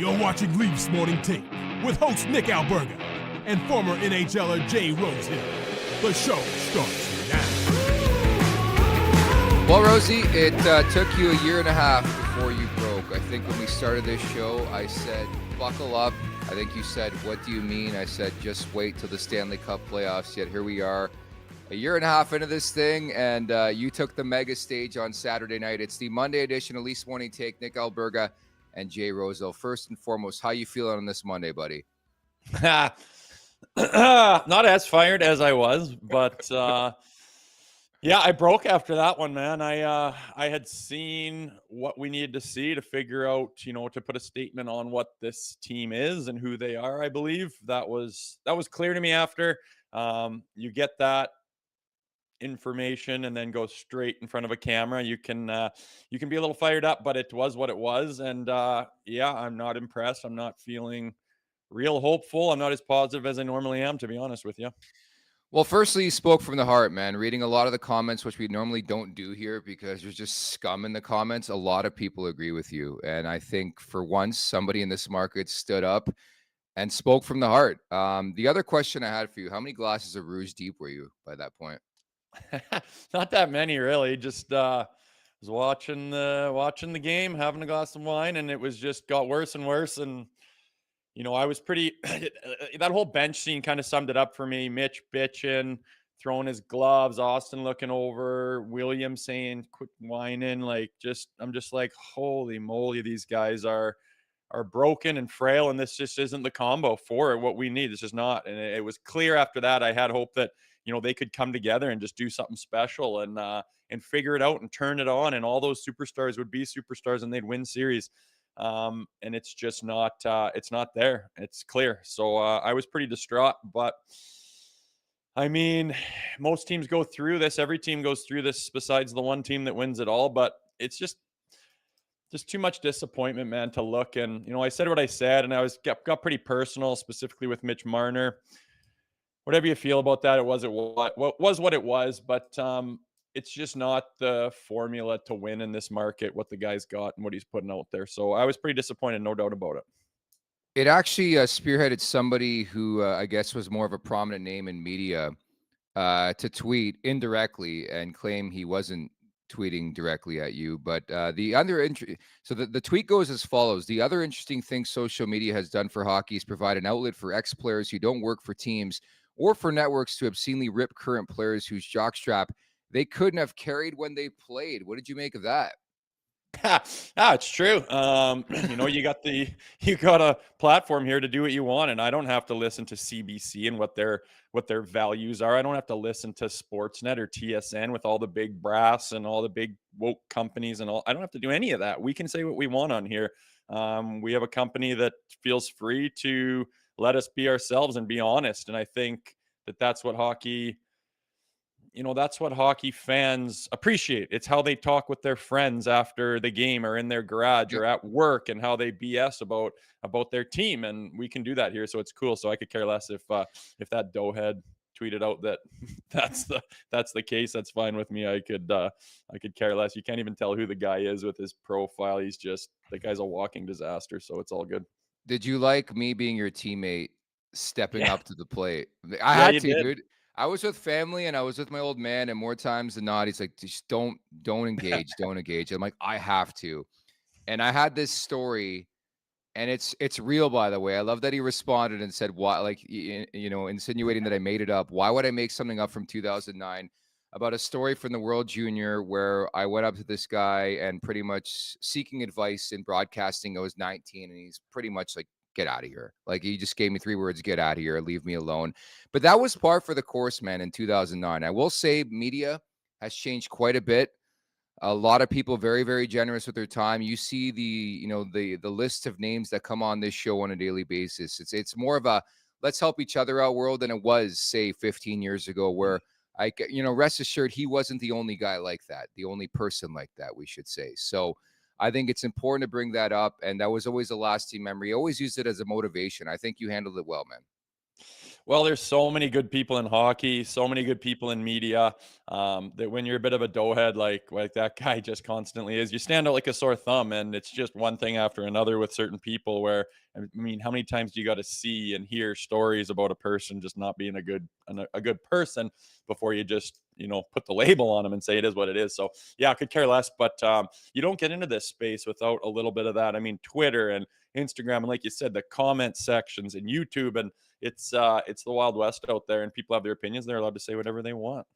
You're watching Leafs Morning Take with host Nick Alberga and former NHLer Jay Rosehill. The show starts now. Well, Rosie, it took you a year and a half before you broke. I think when we started this show, I said, buckle up. I think you said, what do you mean? I said, just wait till the Stanley Cup playoffs. Yet here we are, a year and a half into this thing, and you took the mega stage on Saturday night. It's the Monday edition of Leafs Morning Take. Nick Alberga and Jay Rosehill. First and foremost, how you feeling on this Monday, buddy? Not as fired as I was, but yeah, I broke after that one, man. I had seen what we needed to see to figure out, to put a statement on what this team is and who they are. I believe that was clear to me after. You get that information and then go straight in front of a camera. You can be a little fired up, but it was what it was. And yeah, I'm not impressed. I'm not feeling real hopeful. I'm not as positive as I normally am, to be honest with you. Well, firstly, you spoke from the heart, man. Reading a lot of the comments, which we normally don't do here because there's just scum in the comments. A lot of people agree with you. And I think for once, somebody in this market stood up and spoke from the heart. The other question I had for you, how many glasses of Rouge deep were you by that point? Not that many, really. Just was watching the game, having a glass of wine, and it was just got worse and worse. And I was pretty. That whole bench scene kind of summed it up for me. Mitch bitching, throwing his gloves, Austin looking over, William saying, "Quit whining!" I'm just like, holy moly, these guys are broken and frail, and this just isn't the combo for what we need. This is not. And it was clear after that. I had hope that they could come together and just do something special and figure it out and turn it on, and all those superstars would be superstars and they'd win series. And it's just not. It's not there. It's clear. So I was pretty distraught. But I mean, most teams go through this. Every team goes through this, besides the one team that wins it all. But it's just too much disappointment, man, to look. And I said what I said, and I got pretty personal, specifically with Mitch Marner. Whatever you feel about that, it was what it was. But it's just not the formula to win in this market, what the guy's got and what he's putting out there. So I was pretty disappointed, no doubt about it. It actually spearheaded somebody who I guess was more of a prominent name in media to tweet indirectly and claim he wasn't tweeting directly at you. But the tweet goes as follows. The other interesting thing social media has done for hockey is provide an outlet for ex-players who don't work for teams or for networks to obscenely rip current players whose jockstrap they couldn't have carried when they played. What did you make of that? It's true. You got a platform here to do what you want, and I don't have to listen to CBC and what their values are. I don't have to listen to Sportsnet or TSN with all the big brass and all the big woke companies and all. I don't have to do any of that. We can say what we want on here. We have a company that feels free to let us be ourselves and be honest. And I think that's what hockey. That's what hockey fans appreciate. It's how they talk with their friends after the game or in their garage or at work, and how they BS about their team. And we can do that here. So it's cool. So I could care less if that doughhead tweeted out that that's the case. That's fine with me. I could care less. You can't even tell who the guy is with his profile. The guy's a walking disaster. So it's all good. Did you like me being your teammate stepping up to the plate? I had to, dude. I was with family and I was with my old man, and more times than not, he's like, just don't engage, don't engage. I'm like, I have to. And I had this story, and it's real, by the way. I love that he responded and said, why, like, insinuating that I made it up. Why would I make something up from 2009 about a story from the World Junior where I went up to this guy and pretty much seeking advice in broadcasting. I was 19, and he's pretty much like, get out of here. Like, he just gave me 3 words, get out of here, leave me alone. But that was par for the course, man, in 2009. I will say media has changed quite a bit. A lot of people very, very generous with their time. You see the list of names that come on this show on a daily basis. It's more of a let's help each other out world than it was, say, 15 years ago, where rest assured he wasn't the only guy like that, the only person like that, we should say. So I think it's important to bring that up, and that was always a lasting memory. I always used it as a motivation. I think you handled it well, man. Well, there's so many good people in hockey, so many good people in media, that when you're a bit of a doughhead like that guy just constantly is, you stand out like a sore thumb, and it's just one thing after another with certain people. Where I mean, how many times do you got to see and hear stories about a person just not being a good person before you just put the label on them and say it is what it is? So yeah, I could care less, but you don't get into this space without a little bit of that. I mean, Twitter and Instagram, and like you said, the comment sections and YouTube, and it's the Wild West out there, and people have their opinions. They're allowed to say whatever they want.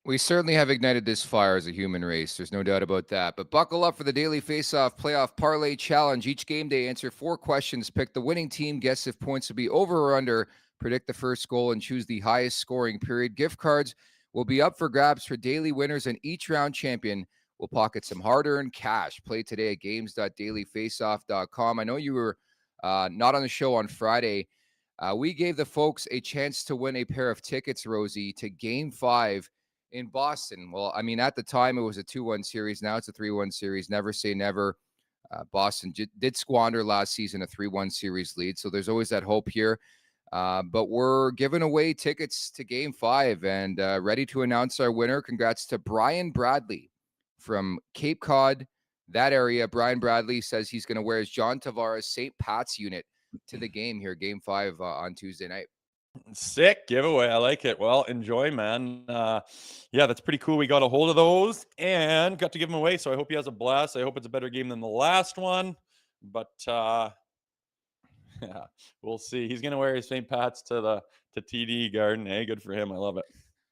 We certainly have ignited this fire as a human race. There's no doubt about that. But buckle up for the Daily Faceoff Playoff Parlay Challenge. Each game day, answer 4 questions, pick the winning team, guess if points will be over or under, predict the first goal, and choose the highest scoring period. Gift cards will be up for grabs for daily winners, and each round champion will pocket some hard-earned cash. Play today at games.dailyfaceoff.com. I know you were not on the show on Friday. We gave the folks a chance to win a pair of tickets, Rosie, to Game 5 in Boston. Well, I mean, at the time, it was a 2-1 series. Now it's a 3-1 series. Never say never. Boston did squander last season a 3-1 series lead, so there's always that hope here. But we're giving away tickets to Game 5 and ready to announce our winner. Congrats to Brian Bradley from Cape Cod, that area. Brian Bradley says he's going to wear his John Tavares St. Pat's unit to the game here, Game 5 on Tuesday night. Sick giveaway. I like it. Well, enjoy, man. Yeah, that's pretty cool. We got a hold of those and got to give them away. So I hope he has a blast. I hope it's a better game than the last one. But yeah, we'll see. He's gonna wear his St. Pat's to TD Garden. Hey, good for him. I love it.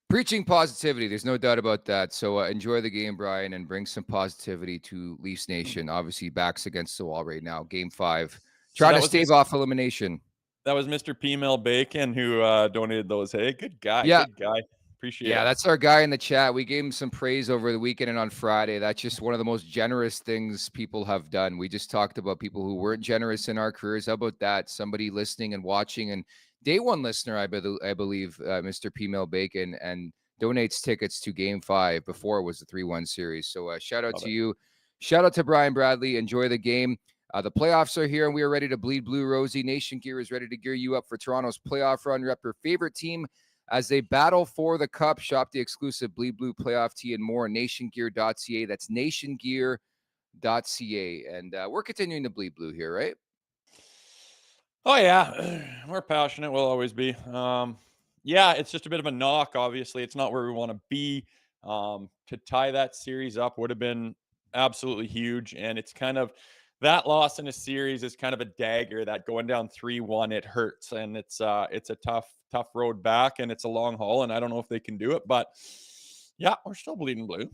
Preaching positivity. There's no doubt about that. So enjoy the game, Brian, and bring some positivity to Leafs Nation. Obviously, backs against the wall right now. Game 5. Trying to stave off elimination. That was Mr. P-Mail Bacon who donated those. Hey, good guy. Yeah. Good guy. Appreciate it. Yeah, that's our guy in the chat. We gave him some praise over the weekend and on Friday. That's just one of the most generous things people have done. We just talked about people who weren't generous in our careers. How about that? Somebody listening and watching, and day one listener, I believe, Mr. P-Mail Bacon, and donates tickets to Game 5 before it was the 3-1 series. So shout out to you. Shout out to Brian Bradley. Enjoy the game. The playoffs are here, and we are ready to bleed blue, Rosie. Nation Gear is ready to gear you up for Toronto's playoff run. Rep your favorite team as they battle for the cup. Shop the exclusive Bleed Blue playoff tee and more, nationgear.ca. That's nationgear.ca. And we're continuing to bleed blue here, right? Oh, yeah. We're passionate. We'll always be. Yeah, it's just a bit of a knock. Obviously, it's not where we want to be. To tie that series up would have been absolutely huge. And it's kind of that loss in a series is kind of a dagger. That going down 3-1, it hurts. And it's a tough road back, and it's a long haul. And I don't know if they can do it. But yeah, we're still bleeding blue.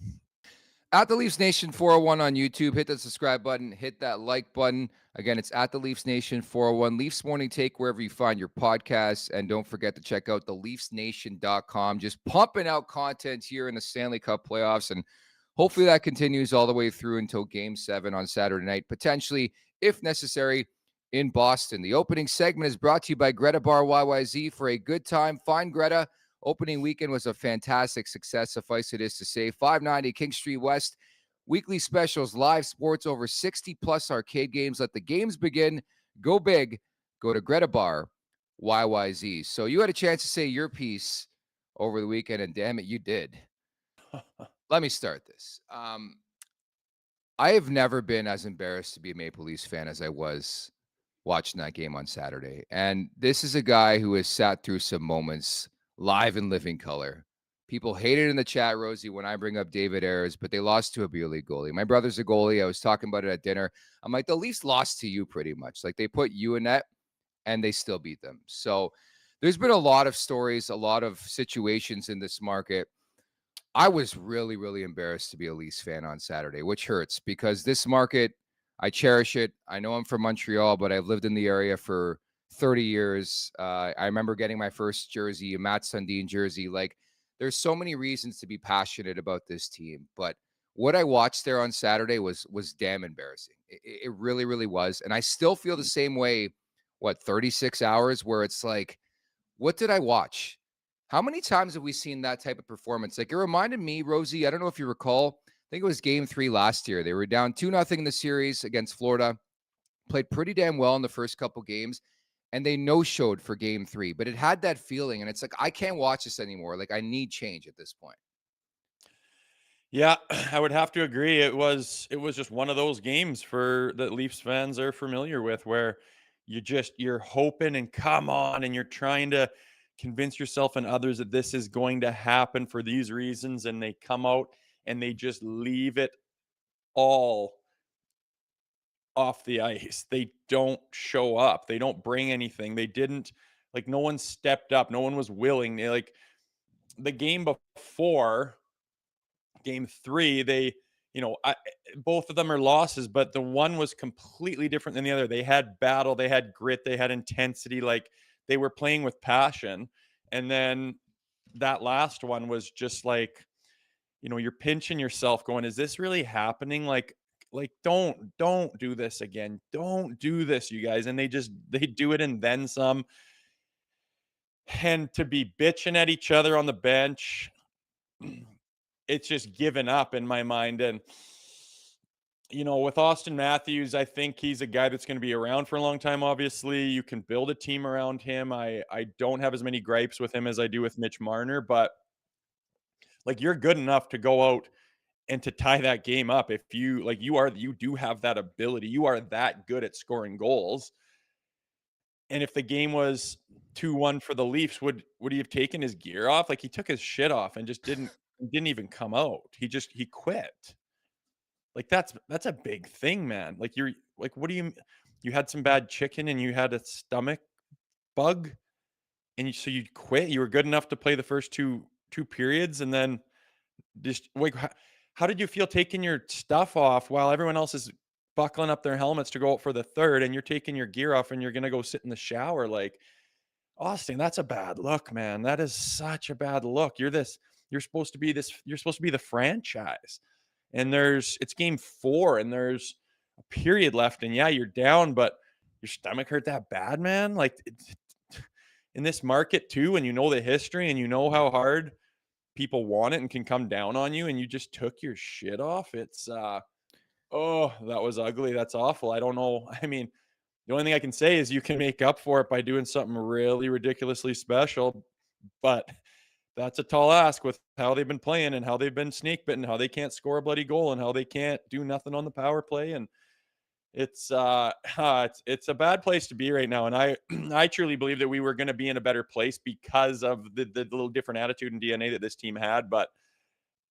At the Leafs Nation 401 on YouTube, hit the subscribe button, hit that like button. Again, it's at the Leafs Nation 401. Leafs Morning Take, wherever you find your podcasts. And don't forget to check out the LeafsNation.com. Just pumping out content here in the Stanley Cup playoffs. And hopefully that continues all the way through until Game 7 on Saturday night, potentially, if necessary, in Boston. The opening segment is brought to you by Greta Bar YYZ. For a good time, find Greta. Opening weekend was a fantastic success, suffice it is to say. 590 King Street West. Weekly specials, live sports, over 60-plus arcade games. Let the games begin. Go big. Go to Greta Bar YYZ. So you had a chance to say your piece over the weekend, and damn it, you did. Let me start this. I have never been as embarrassed to be a Maple Leafs fan as I was watching that game on Saturday. And this is a guy who has sat through some moments live in living color. People hate it in the chat, Rosie, when I bring up David Ayres, but they lost to a beer league goalie. My brother's a goalie. I was talking about it at dinner. I'm like, the Leafs lost to you pretty much. Like, they put you in net, and they still beat them. So there's been a lot of stories, a lot of situations in this market. I was really, really embarrassed to be a Leafs fan on Saturday, which hurts because this market, I cherish it. I know I'm from Montreal, but I've lived in the area for 30 years. I remember getting my first jersey, a Matt Sundin jersey. Like, there's so many reasons to be passionate about this team. But what I watched there on Saturday was damn embarrassing. It really, really was. And I still feel the same way, 36 hours, where it's like, what did I watch? How many times have we seen that type of performance? Like, it reminded me, Rosie, I don't know if you recall, I think it was Game 3 last year. They were down 2-0 in the series against Florida. Played pretty damn well in the first couple games. and they no-showed for game 3, but it had that feeling, and it's like, I can't watch this anymore. Like, I need change at this point. Yeah, I would have to agree. It was just one of those games for that Leafs fans are familiar with, where you're hoping and come on, and you're trying to convince yourself and others that this is going to happen for these reasons, and they come out and they just leave it all off the ice. They don't show up. They don't bring anything. They didn't, like, no one stepped up. No one was willing. They, like, the game before game 3, they, both of them are losses, but the one was completely different than the other. They had battle, they had grit, they had intensity, like they were playing with passion. And then that last one was just like, you're pinching yourself going, is this really happening? Like don't do this again. Don't do this, you guys. And they do it and then some. And to be bitching at each other on the bench, it's just given up in my mind. And with Austin Matthews, I think he's a guy that's going to be around for a long time. Obviously, you can build a team around him. I don't have as many gripes with him as I do with Mitch Marner, but like, you're good enough to go out and to tie that game up. If you do have that ability. You are that good at scoring goals. And if the game was 2-1 for the Leafs, would he have taken his gear off? Like, he took his shit off and just didn't even come out. He quit. Like, that's a big thing, man. Like, you're like, what do you had some bad chicken and you had a stomach bug, and so you quit. You were good enough to play the first two periods, and then just like, how did you feel taking your stuff off while everyone else is buckling up their helmets to go out for the third, and you're taking your gear off and you're gonna go sit in the shower? Like, Austin, that's a bad look, man. That is such a bad look. You're supposed to be the franchise. And it's game 4 and there's a period left, and yeah, you're down, but your stomach hurt that bad, man? Like, in this market too, and the history, and how hard people want it and can come down on you, and you just took your shit off. It's oh, that was ugly. That's awful. I don't know. I mean, the only thing I can say is you can make up for it by doing something really ridiculously special, but that's a tall ask with how they've been playing and how they've been snake bitten, how they can't score a bloody goal and how they can't do nothing on the power play. And it's it's a bad place to be right now. And I truly believe that we were going to be in a better place because of the little different attitude and DNA that this team had. But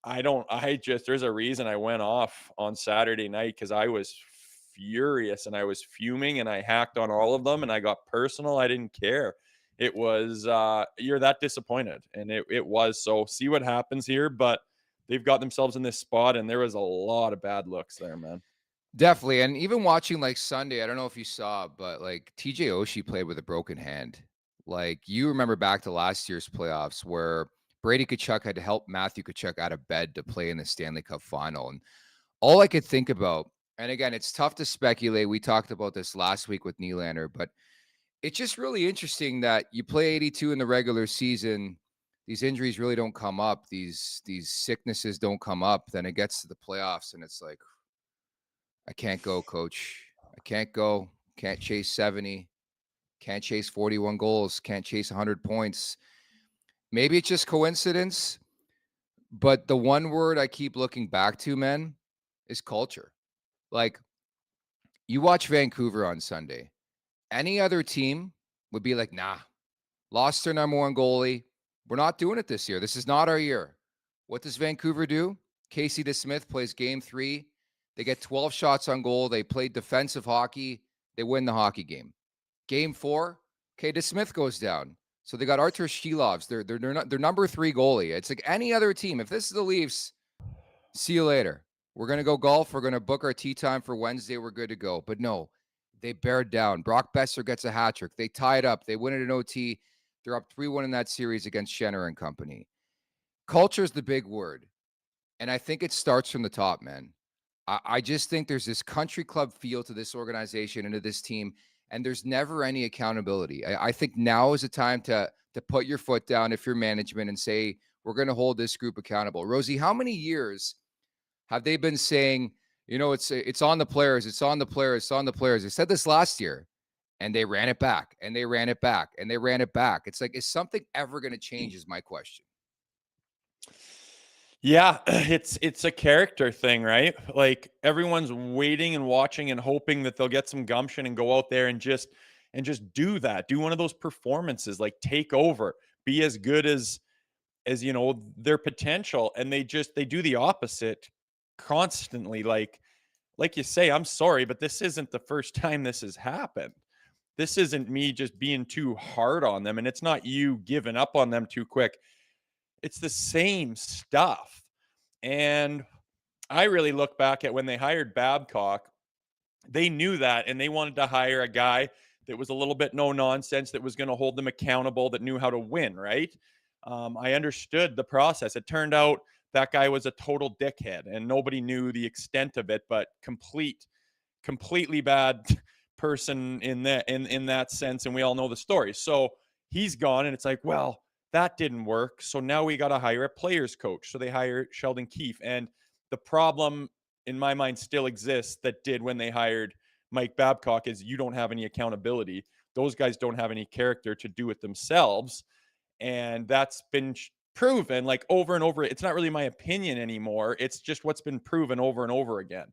there's a reason I went off on Saturday night, because I was furious and I was fuming and I hacked on all of them and I got personal. I didn't care. It was you're that disappointed, and it was. So see what happens here, but they've got themselves in this spot, and there was a lot of bad looks there, man. Definitely. And even watching like Sunday, I don't know if you saw, but like TJ Oshie played with a broken hand. Like, you remember back to last year's playoffs where Brady Tkachuk had to help Matthew Tkachuk out of bed to play in the Stanley Cup final. And all I could think about, and again, it's tough to speculate. We talked about this last week with Nylander, but it's just really interesting that you play 82 in the regular season. These injuries really don't come up. These sicknesses don't come up. Then it gets to the playoffs, and it's like, I can't go, coach. I can't go. Can't chase 70. Can't chase 41 goals. Can't chase 100 points. Maybe it's just coincidence, but the one word I keep looking back to, man, is culture. Like, you watch Vancouver on Sunday. Any other team would be like, nah, lost their number 1 goalie. We're not doing it this year. This is not our year. What does Vancouver do? Casey DeSmith plays game 3. They get 12 shots on goal. They play defensive hockey. They win the hockey game. Game 4, okay, DeSmith goes down. So they got Artur Shilovs. They're number 3 goalie. It's like any other team. If this is the Leafs, see you later. We're going to go golf. We're going to book our tea time for Wednesday. We're good to go. But no, they bared down. Brock Besser gets a hat trick. They tie it up. They win it in OT. They're up 3-1 in that series against Schenner and company. Culture is the big word. And I think it starts from the top, man. I just think there's this country club feel to this organization and to this team, and there's never any accountability. I think now is the time to put your foot down if you're management and say, we're going to hold this group accountable. Rosie, how many years have they been saying, it's on the players, it's on the players, it's on the players? They said this last year, and they ran it back, and they ran it back, and they ran it back. It's like, is something ever going to change is my question. Yeah, it's a character thing, right? Like everyone's waiting and watching and hoping that they'll get some gumption and go out there and just do that. Do one of those performances, like take over, be as good as their potential, and they do the opposite constantly. Like you say, I'm sorry, but this isn't the first time this has happened. This isn't me just being too hard on them, and it's not you giving up on them too quick. It's the same stuff. And I really look back at when they hired Babcock, they knew that, and they wanted to hire a guy that was a little bit no nonsense, that was going to hold them accountable, that knew how to win, right? I understood the process. It turned out that guy was a total dickhead, and nobody knew the extent of it, but completely bad person in that sense, and we all know the story. So he's gone, and it's like, well, that didn't work. So now we got to hire a players coach. So they hire Sheldon Keefe, and the problem in my mind still exists that did when they hired Mike Babcock is you don't have any accountability. Those guys don't have any character to do it themselves, and that's been proven like over and over. It's not really my opinion anymore. It's just what's been proven over and over again.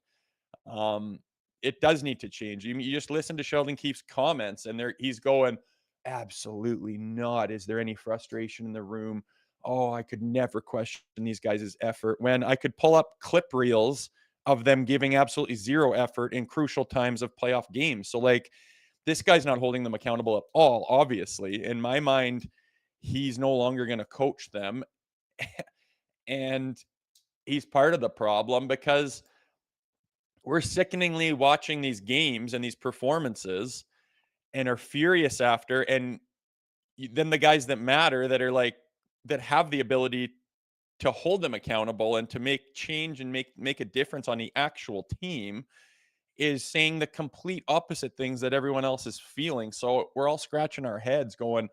It does need to change. You just listen to Sheldon Keefe's comments, and he's going, absolutely not. Is there any frustration in the room? Oh, I could never question these guys' effort, when I could pull up clip reels of them giving absolutely zero effort in crucial times of playoff games. So like, this guy's not holding them accountable at all. Obviously, in my mind, he's no longer going to coach them. And he's part of the problem, because we're sickeningly watching these games and these performances and are furious after. And then the guys that matter, that are like, that have the ability to hold them accountable and to make change and make a difference on the actual team, is saying the complete opposite things that everyone else is feeling. So we're all scratching our heads going,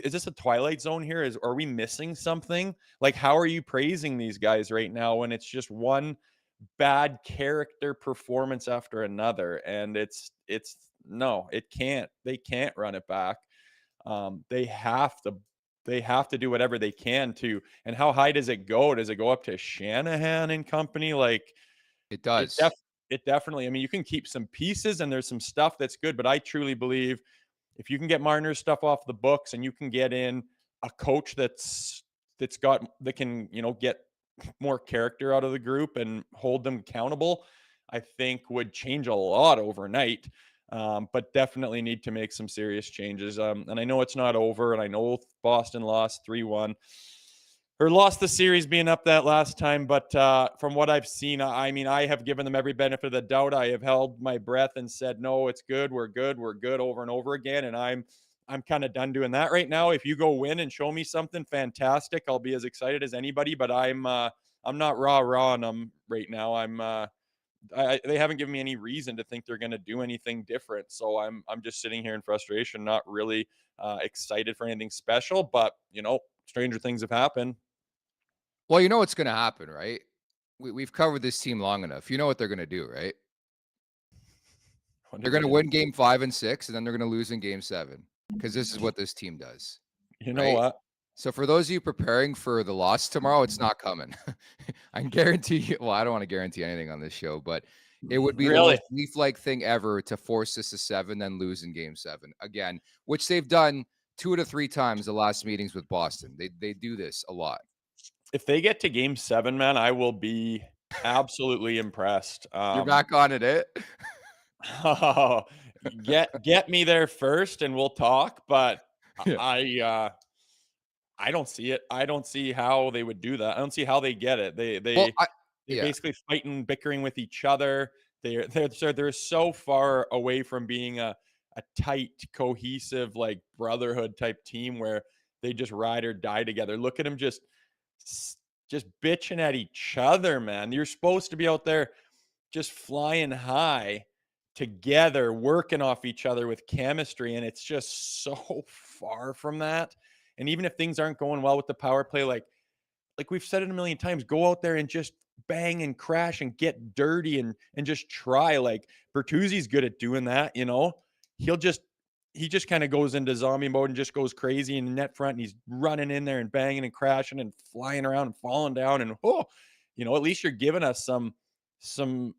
is this a Twilight Zone here? Are we missing something? Like, how are you praising these guys right now when it's just one bad character performance after another? And they can't run it back. They have to do whatever they can to. And how high does it go? Does it go up to Shanahan and company? Like, It does. it definitely, I mean, you can keep some pieces and there's some stuff that's good, but I truly believe if you can get Marner's stuff off the books, and you can get in a coach that can, get more character out of the group and hold them accountable, I think would change a lot overnight. But definitely need to make some serious changes. And I know it's not over, and I know Boston lost 3-1. Or lost the series being up that last time, but from what I've seen, I mean, I have given them every benefit of the doubt. I have held my breath and said, no, it's good, we're good over and over again, and I'm kind of done doing that right now. If you go win and show me something fantastic, I'll be as excited as anybody, but I'm not rah-rah on them right now. They haven't given me any reason to think they're going to do anything different, so I'm just sitting here in frustration, not really excited for anything special, but stranger things have happened. Well, you know what's going to happen, right? We've covered this team long enough. You know what they're going to do, right? They're going to win game 5 and 6, and then they're going to lose in game 7, because this is what this team does. You know what? So for those of you preparing for the loss tomorrow, it's not coming. I can guarantee you. Well, I don't want to guarantee anything on this show, but it would be the most Leaf-like thing ever to force this to 7, then lose in game 7 again, which they've done 2 to 3 times the last meetings with Boston. They do this a lot. If they get to game 7, man, I will be absolutely impressed. You're back on it, eh? Oh, get me there first and we'll talk. But Yeah. I don't see it. I don't see how they would do that. I don't see how they get it. They're basically fighting, bickering with each other. They're so far away from being a tight, cohesive, like brotherhood type team where they just ride or die together. Look at them just bitching at each other, man. You're supposed to be out there just flying high together, working off each other with chemistry, and it's just so far from that. And even if things aren't going well with the power play, like we've said it a million times, go out there and just bang and crash and get dirty and just try. Like Bertuzzi's good at doing that, He'll just he just kind of goes into zombie mode and just goes crazy in the net front. And he's running in there and banging and crashing and flying around and falling down. And at least you're giving us some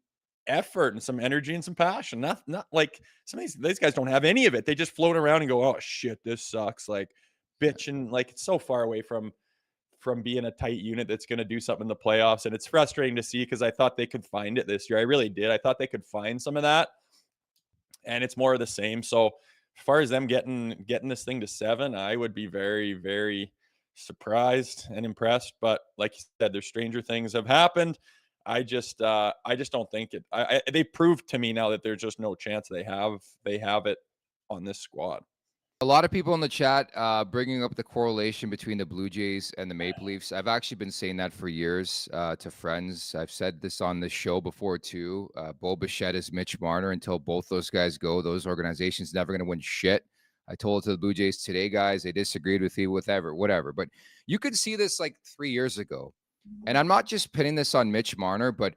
effort and some energy and some passion. Not like some of these guys don't have any of it. They just float around and go, oh shit, this sucks. Like bitching, like it's so far away from being a tight unit that's going to do something in the playoffs. And it's frustrating to see because I thought they could find it this year. I really did. I thought they could find some of that, and it's more of the same. So as far as them getting this thing to 7, I would be very, very surprised and impressed. But like you said, there's stranger things have happened. I just don't think it. They proved to me now that there's just no chance they have it on this squad. A lot of people in the chat bringing up the correlation between the Blue Jays and the Maple Leafs. I've actually been saying that for years to friends. I've said this on this show before too. Bo Bichette is Mitch Marner. Until both those guys go, those organizations never going to win shit. I told it to the Blue Jays today, guys. They disagreed with you, whatever. But you could see this like 3 years ago. And I'm not just pinning this on Mitch Marner, but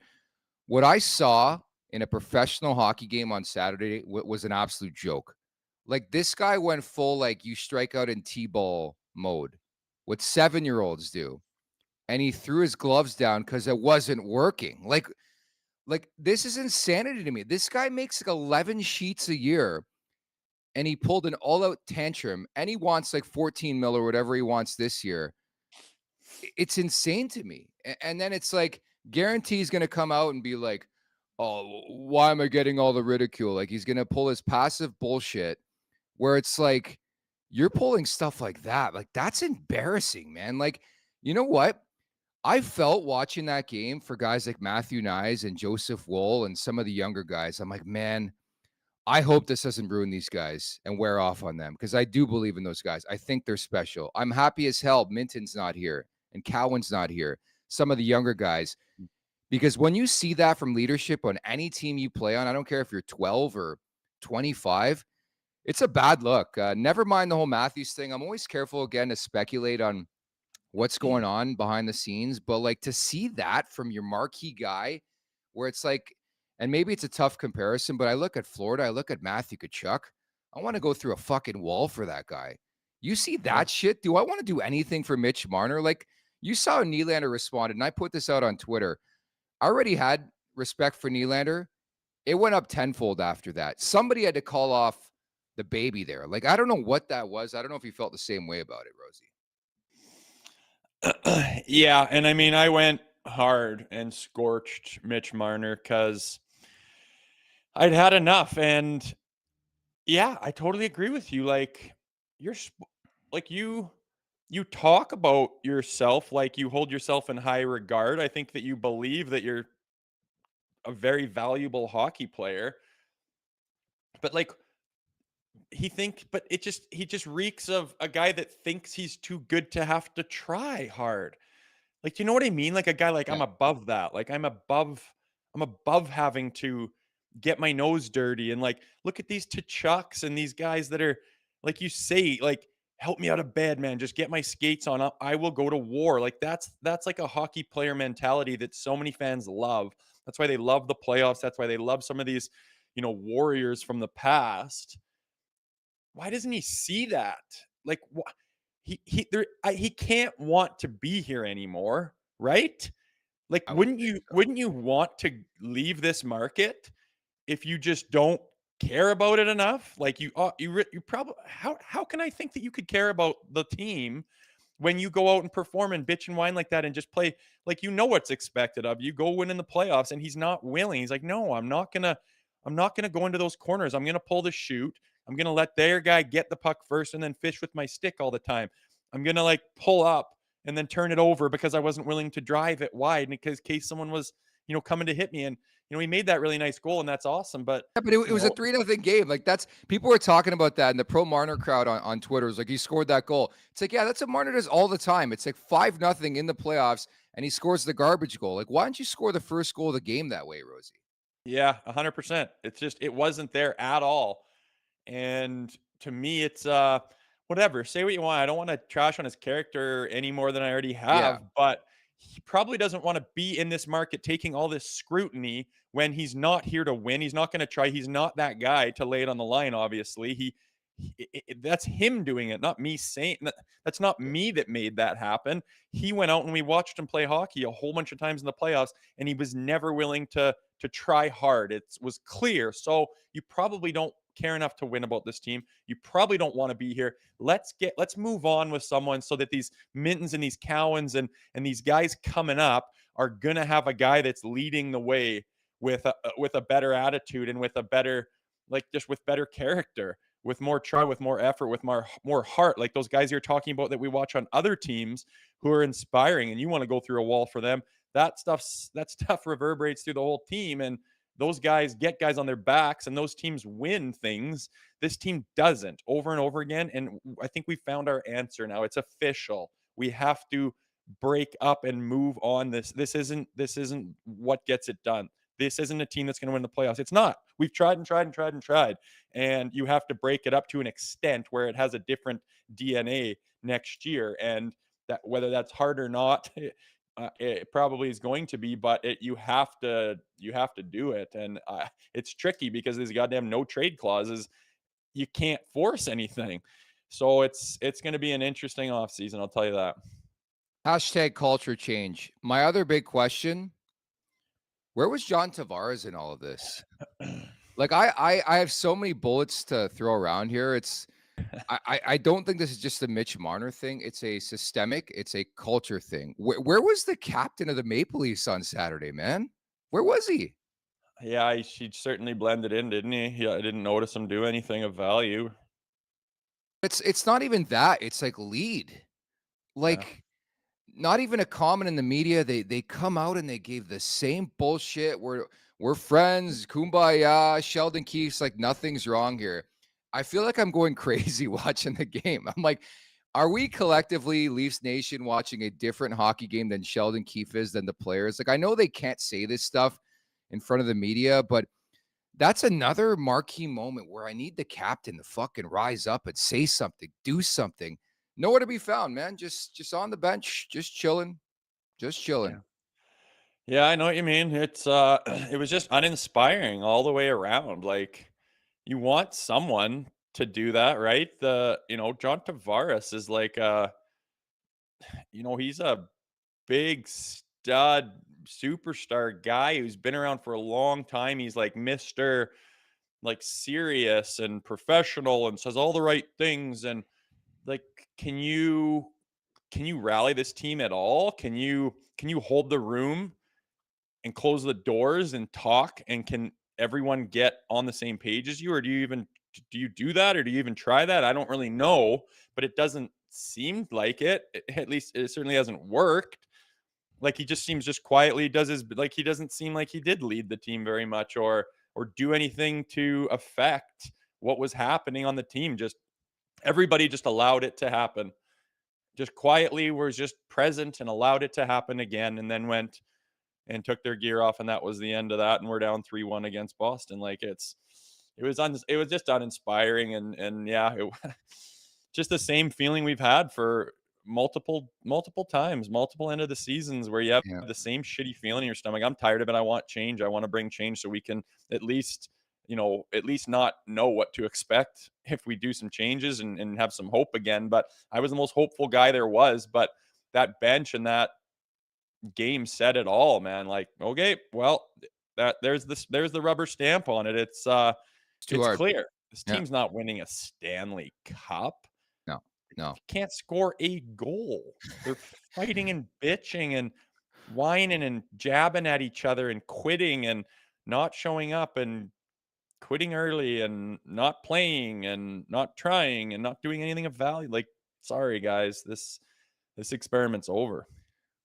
what I saw in a professional hockey game on Saturday was an absolute joke. Like this guy went full, like you strike out in T-ball mode, what 7-year-olds do. And he threw his gloves down because it wasn't working. Like this is insanity to me. This guy makes like 11 sheets a year and he pulled an all-out tantrum and he wants like 14 mil or whatever he wants this year. It's insane to me. And then it's like guarantee he's going to come out and be like, oh, why am I getting all the ridicule? Like he's going to pull his passive bullshit where it's like, you're pulling stuff like that. Like that's embarrassing, man. Like, you know what? I felt watching that game for guys like Matthew Nyes and Joseph Woll and some of the younger guys. I'm like, man, I hope this doesn't ruin these guys and wear off on them because I do believe in those guys. I think they're special. I'm happy as hell Minton's not here and Cowan's not here. Some of the younger guys. Because when you see that from leadership on any team you play on, I don't care if you're 12 or 25, it's a bad look. Never mind the whole Matthews thing. I'm always careful, again, to speculate on what's going on behind the scenes. But, like, to see that from your marquee guy where it's like, and maybe it's a tough comparison, but I look at Florida, I look at Matthew Tkachuk. I want to go through a fucking wall for that guy. You see that shit? Do I want to do anything for Mitch Marner? Like, you saw how Nylander responded, and I put this out on Twitter. I already had respect for Nylander. It went up tenfold after that. Somebody had to call off the baby there. Like, I don't know what that was. I don't know if you felt the same way about it, Rosie. Yeah, and I mean, I went hard and scorched Mitch Marner because I'd had enough. And yeah, I totally agree with you. Like, you talk about yourself like you hold yourself in high regard. I think that you believe that you're a very valuable hockey player. But like he just reeks of a guy that thinks he's too good to have to try hard. Like, you know what I mean? Like a guy like, yeah. I'm above that. Like I'm above having to get my nose dirty and like look at these Tkachuks and these guys that are, like you say, like, help me out of bed, man. Just get my skates on up. I will go to war. Like that's like a hockey player mentality that so many fans love. That's why they love the playoffs. That's why they love some of these, warriors from the past. Why doesn't he see that? Like he can't want to be here anymore, right? Like wouldn't you want to leave this market if you just don't care about it enough? Like you probably, how can I think that you could care about the team when you go out and perform and bitch and whine like that and just play like what's expected of you? Go win in the playoffs, and he's not willing. He's like, no, I'm not gonna go into those corners. I'm gonna pull the shoot. I'm gonna let their guy get the puck first and then fish with my stick all the time. I'm gonna like pull up and then turn it over because I wasn't willing to drive it wide in case someone was coming to hit me. And he made that really nice goal, and that's awesome. But yeah, but it was a 3-0 game. Like that's, people were talking about that, and the pro Marner crowd on Twitter was like, he scored that goal. It's like, yeah, that's what Marner does all the time. It's like 5-0 in the playoffs, and he scores the garbage goal. Like, why don't you score the first goal of the game that way, Rosie? Yeah, 100%. It's just, it wasn't there at all. And to me, it's whatever. Say what you want. I don't want to trash on his character any more than I already have, but he probably doesn't want to be in this market taking all this scrutiny when he's not here to win. He's not going to try. He's not that guy to lay it on the line. Obviously, That's him doing it, not me saying that. That's not me that made that happen. He went out and we watched him play hockey a whole bunch of times in the playoffs, and he was never willing to try hard. It was clear. So you probably don't care enough to win about this team. You probably don't want to be here. Let's move on with someone so that these Mintons and these Cowans and these guys coming up are gonna have a guy that's leading the way with a better attitude and with a better, like, just with better character, with more try, with more effort, with more heart, like those guys you're talking about that we watch on other teams who are inspiring, and you want to go through a wall for them. That stuff reverberates through the whole team, and those guys get guys on their backs, and those teams win things. This team doesn't, over and over again, and I think we found our answer now. It's official. We have to break up and move on. This isn't what gets it done. This isn't a team that's going to win the playoffs. It's not. We've tried and tried and tried and tried. And you have to break it up to an extent where it has a different DNA next year. And that, whether that's hard or not, it probably is going to be, but you have to do it. And it's tricky because these goddamn no trade clauses, you can't force anything. So it's going to be an interesting offseason, I'll tell you that. Hashtag culture change. My other big question, where was John Tavares in all of this? Like, I have so many bullets to throw around here. I don't think this is just a Mitch Marner thing. It's a systemic, it's a culture thing. Where was the captain of the Maple Leafs on Saturday, man? Where was he? Yeah, he certainly blended in, didn't he? Yeah, I didn't notice him do anything of value. It's not even that. It's like lead. Like, not even a comment in the media. They come out and they gave the same bullshit. We're friends, kumbaya. Sheldon Keefe's like, nothing's wrong here. I feel like I'm going crazy watching the game. I'm like, are we collectively, Leafs Nation, watching a different hockey game than Sheldon Keefe is, than the players? Like, I know they can't say this stuff in front of the media, but that's another marquee moment where I need the captain to fucking rise up and say something, do something. Nowhere to be found, man. Just on the bench, just chilling. Yeah, I know what you mean. It's it was just uninspiring all the way around. Like, you want someone to do that, right? John Tavares is like he's a big stud superstar guy who's been around for a long time. He's like Mr. like serious and professional and says all the right things. And like, can you rally this team at all? Can you hold the room and close the doors and talk, and can everyone get on the same page as you? Or do you do that, or do you even try that? I don't really know, but it doesn't seem like it. At least it certainly hasn't worked. Like, he just seems just quietly does his, like, he doesn't seem like he did lead the team very much or do anything to affect what was happening on the team. Just everybody just allowed it to happen. Just quietly was just present and allowed it to happen again, and then went and took their gear off, and that was the end of that. And we're down 3-1 against Boston. Like, it was just uninspiring, and yeah, just the same feeling we've had for multiple times, multiple end of the seasons, where you have the same shitty feeling in your stomach. I'm tired of it. I want change. I want to bring change so we can at least not know what to expect if we do some changes and have some hope again. But I was the most hopeful guy there was, but that bench and that game said it all, man. Like, okay, well, there's the rubber stamp on it. It's clear. This team's not winning a Stanley Cup. No. Can't score a goal. They're fighting and bitching and whining and jabbing at each other and quitting and not showing up and quitting early and not playing and not trying and not doing anything of value. Like, sorry guys, this experiment's over.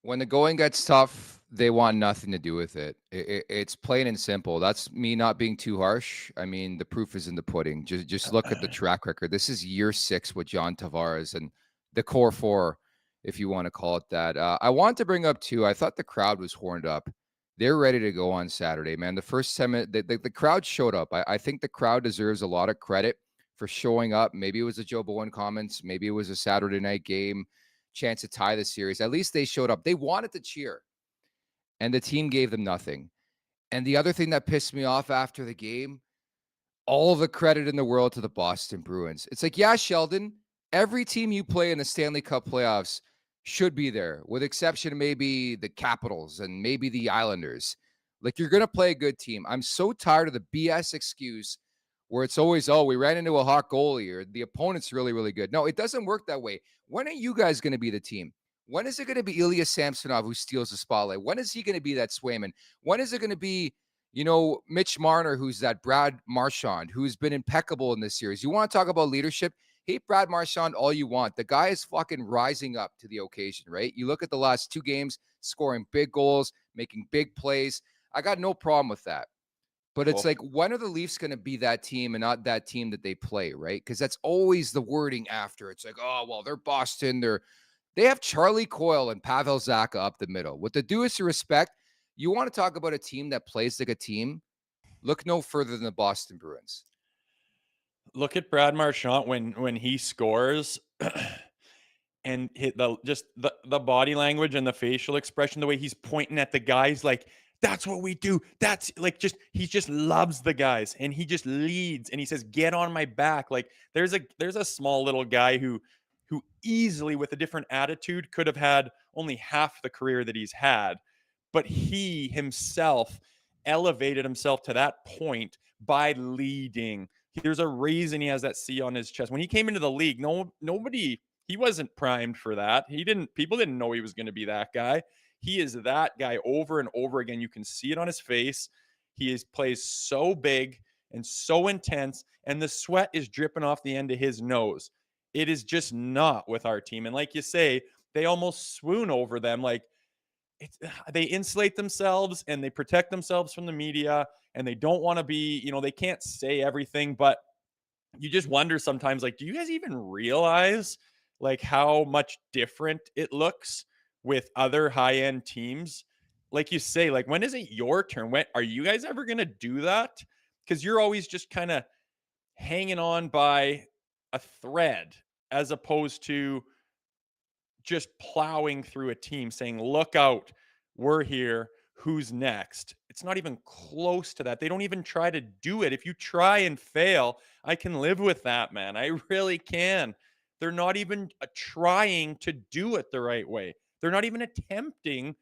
When the going gets tough, they want nothing to do with it. It's plain and simple. That's me not being too harsh. I mean, the proof is in the pudding. Just look at the track record. This is year 6 with John Tavares and the core 4, if you want to call it that. I want to bring up too, I thought the crowd was horned up. They're ready to go on Saturday, man. The first 10 minutes, the crowd showed up. I think the crowd deserves a lot of credit for showing up. Maybe it was the Joe Bowen comments. Maybe it was a Saturday night game. Chance to tie the series. At least they showed up. They wanted to cheer, and the team gave them nothing. And the other thing that pissed me off after the game, all the credit in the world to the Boston Bruins. It's like, yeah, Sheldon, every team you play in the Stanley Cup playoffs should be there, with exception of maybe the Capitals and maybe the Islanders. Like, you're going to play a good team. I'm so tired of the BS excuse where it's always, oh, we ran into a hot goalie or the opponent's really, really good. No, it doesn't work that way. When are you guys going to be the team? When is it going to be Ilya Samsonov who steals the spotlight? When is he going to be that Swayman? When is it going to be, Mitch Marner, who's that Brad Marchand, who's been impeccable in this series? You want to talk about leadership? Hate Brad Marchand all you want. The guy is fucking rising up to the occasion, right? You look at the last 2 games, scoring big goals, making big plays. I got no problem with that. But it's like, when are the Leafs going to be that team and not that team that they play, right? Because that's always the wording after. It's like, oh, well, they're Boston. They have Charlie Coyle and Pavel Zacha up the middle. With the due respect, you want to talk about a team that plays like a team, look no further than the Boston Bruins. Look at Brad Marchand when he scores and hit the body language and the facial expression, the way he's pointing at the guys, like, that's what we do. That's like, he just loves the guys and he just leads and he says, get on my back. Like, there's a small little guy who easily, with a different attitude, could have had only half the career that he's had. But he himself elevated himself to that point by leading. There's a reason he has that C on his chest. When he came into the league, he wasn't primed for that. People didn't know he was going to be that guy. He is that guy over and over again. You can see it on his face. Plays so big and so intense, and the sweat is dripping off the end of his nose. It is just not with our team. And like you say, they almost swoon over them. Like, they insulate themselves and they protect themselves from the media, and they don't want to be, they can't say everything, but you just wonder sometimes, like, do you guys even realize like how much different it looks with other high-end teams? Like you say, like, when is it your turn? When are you guys ever going to do that? Because you're always just kind of hanging on by a thread, as opposed to just plowing through a team saying, look out, we're here, who's next? It's not even close to that. They don't even try to do it. If you try and fail, I can live with that, man. I really can. They're not even trying to do it the right way. They're not even attempting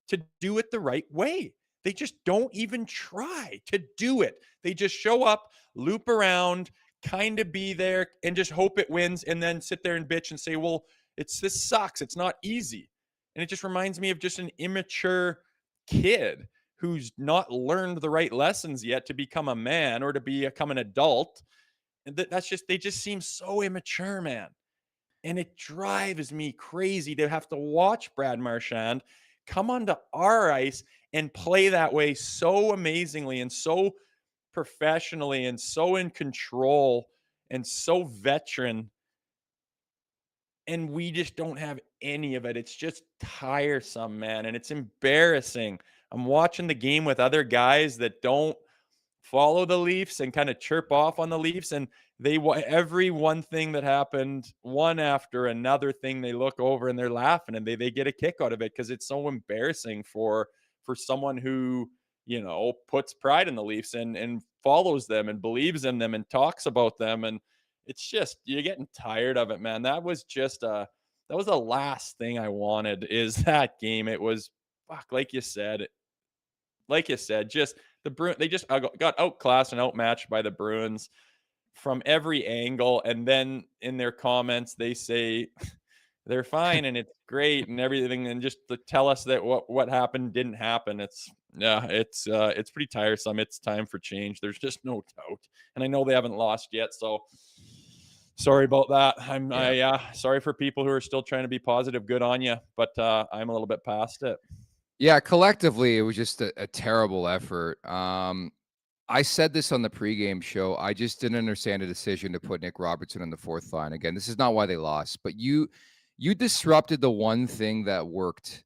to do it the right way. They just don't even try to do it. They just show up, loop around, kind of be there, and just hope it wins, and then sit there and bitch and say, well, this sucks. It's not easy. And it just reminds me of just an immature kid who's not learned the right lessons yet to become a man or to become an adult. And they just seem so immature, man. And it drives me crazy to have to watch Brad Marchand come onto our ice and play that way so amazingly and so professionally and so in control and so veteran. And we just don't have any of it. It's just tiresome, man. And it's embarrassing. I'm watching the game with other guys that don't follow the Leafs and kind of chirp off on the Leafs. And every one thing that happened, one after another thing, they look over and they're laughing and they get a kick out of it because it's so embarrassing for someone who, puts pride in the Leafs and follows them and believes in them and talks about them. And it's just, you're getting tired of it, man. That was the last thing I wanted, is that game. It was, like you said, just they just got outclassed and outmatched by the Bruins from every angle. And then in their comments, they say they're fine and it's great and everything. And just to tell us that what happened didn't happen. It's pretty tiresome. It's time for change. There's just no doubt. And I know they haven't lost yet. So sorry about that. I'm sorry for people who are still trying to be positive. Good on you. But I'm a little bit past it. Yeah, collectively, it was just a terrible effort. I said this on the pregame show. I just didn't understand the decision to put Nick Robertson on the fourth line. Again, this is not why they lost, but you disrupted the one thing that worked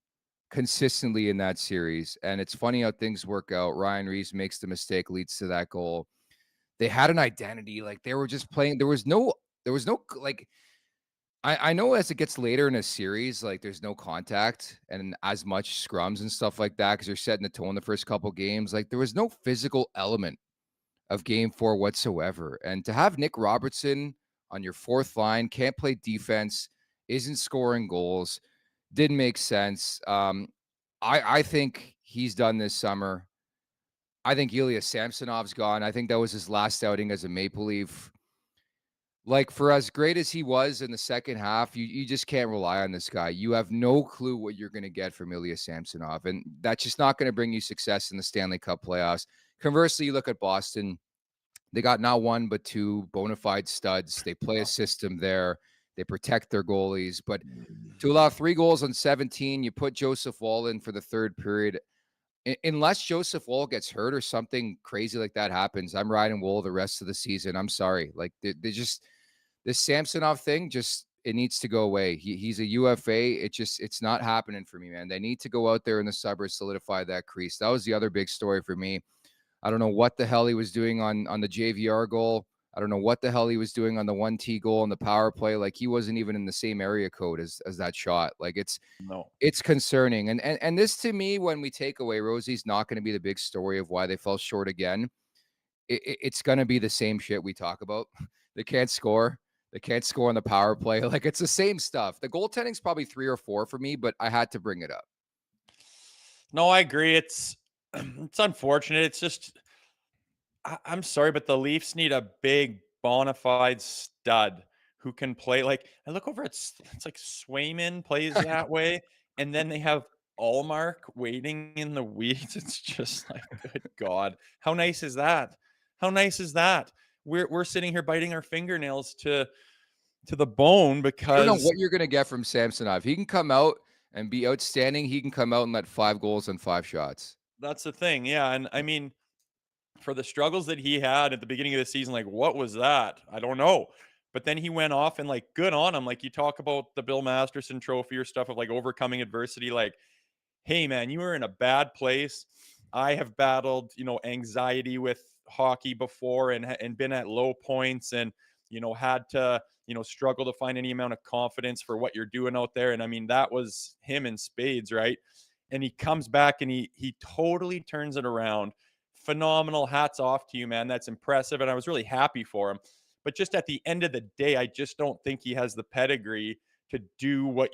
consistently in that series. And it's funny how things work out. Ryan Reeves makes the mistake, leads to that goal. They had an identity. Like, they were just playing. There was no like, I know as it gets later in a series, like, there's no contact and as much scrums and stuff like that because you're setting the tone the first couple games. Like, there was no physical element of game 4 whatsoever. And to have Nick Robertson on your fourth line, can't play defense, isn't scoring goals, didn't make sense. I think he's done this summer. I think Ilya Samsonov's gone. I think that was his last outing as a Maple Leaf. Like, for as great as he was in the second half, you just can't rely on this guy. You have no clue what you're going to get from Ilya Samsonov, and that's just not going to bring you success in the Stanley Cup playoffs. Conversely, you look at Boston. They got not one, but two bona fide studs. They play a system there. They protect their goalies. But to allow 3 goals on 17, you put Joseph Woll in for the third period. Unless Joseph Woll gets hurt or something crazy like that happens, I'm riding Woll the rest of the season. I'm sorry. Like, they just – this Samsonov thing, just it needs to go away. He's a UFA. It's not happening for me, man. They need to go out there in the suburbs, solidify that crease. That was the other big story for me. I don't know what the hell he was doing on the JVR goal. I don't know what the hell he was doing on the 1T goal on the power play. Like, he wasn't even in the same area code as that shot. Like, it's concerning. And this, to me, when we take away Rosie's, not going to be the big story of why they fell short again. It's going to be the same shit we talk about. They can't score. They can't score on the power play. Like, it's the same stuff. The goaltending's probably 3 or 4 for me, but I had to bring it up. No, I agree. It's unfortunate. It's just, I'm sorry, but the Leafs need a big bona fide stud who can play. Like, I look over, it's like Swayman plays that way, and then they have Allmark waiting in the weeds. It's just like, good God, how nice is that? How nice is that? We're sitting here biting our fingernails to the bone because I don't know what you're going to get from Samsonov. He can come out and be outstanding. He can come out and let 5 goals and 5 shots. That's the thing. Yeah. And I mean, for the struggles that he had at the beginning of the season, like, what was that? I don't know. But then he went off and, like, good on him. Like, you talk about the Bill Masterson trophy or stuff of, like, overcoming adversity. Like, hey, man, you were in a bad place. I have battled, anxiety with hockey before and been at low points and, had to, struggle to find any amount of confidence for what you're doing out there. And I mean, that was him in spades, right? And he comes back and he totally turns it around. Phenomenal. Hats off to you, man. That's impressive. And I was really happy for him. But just at the end of the day, I just don't think he has the pedigree to do what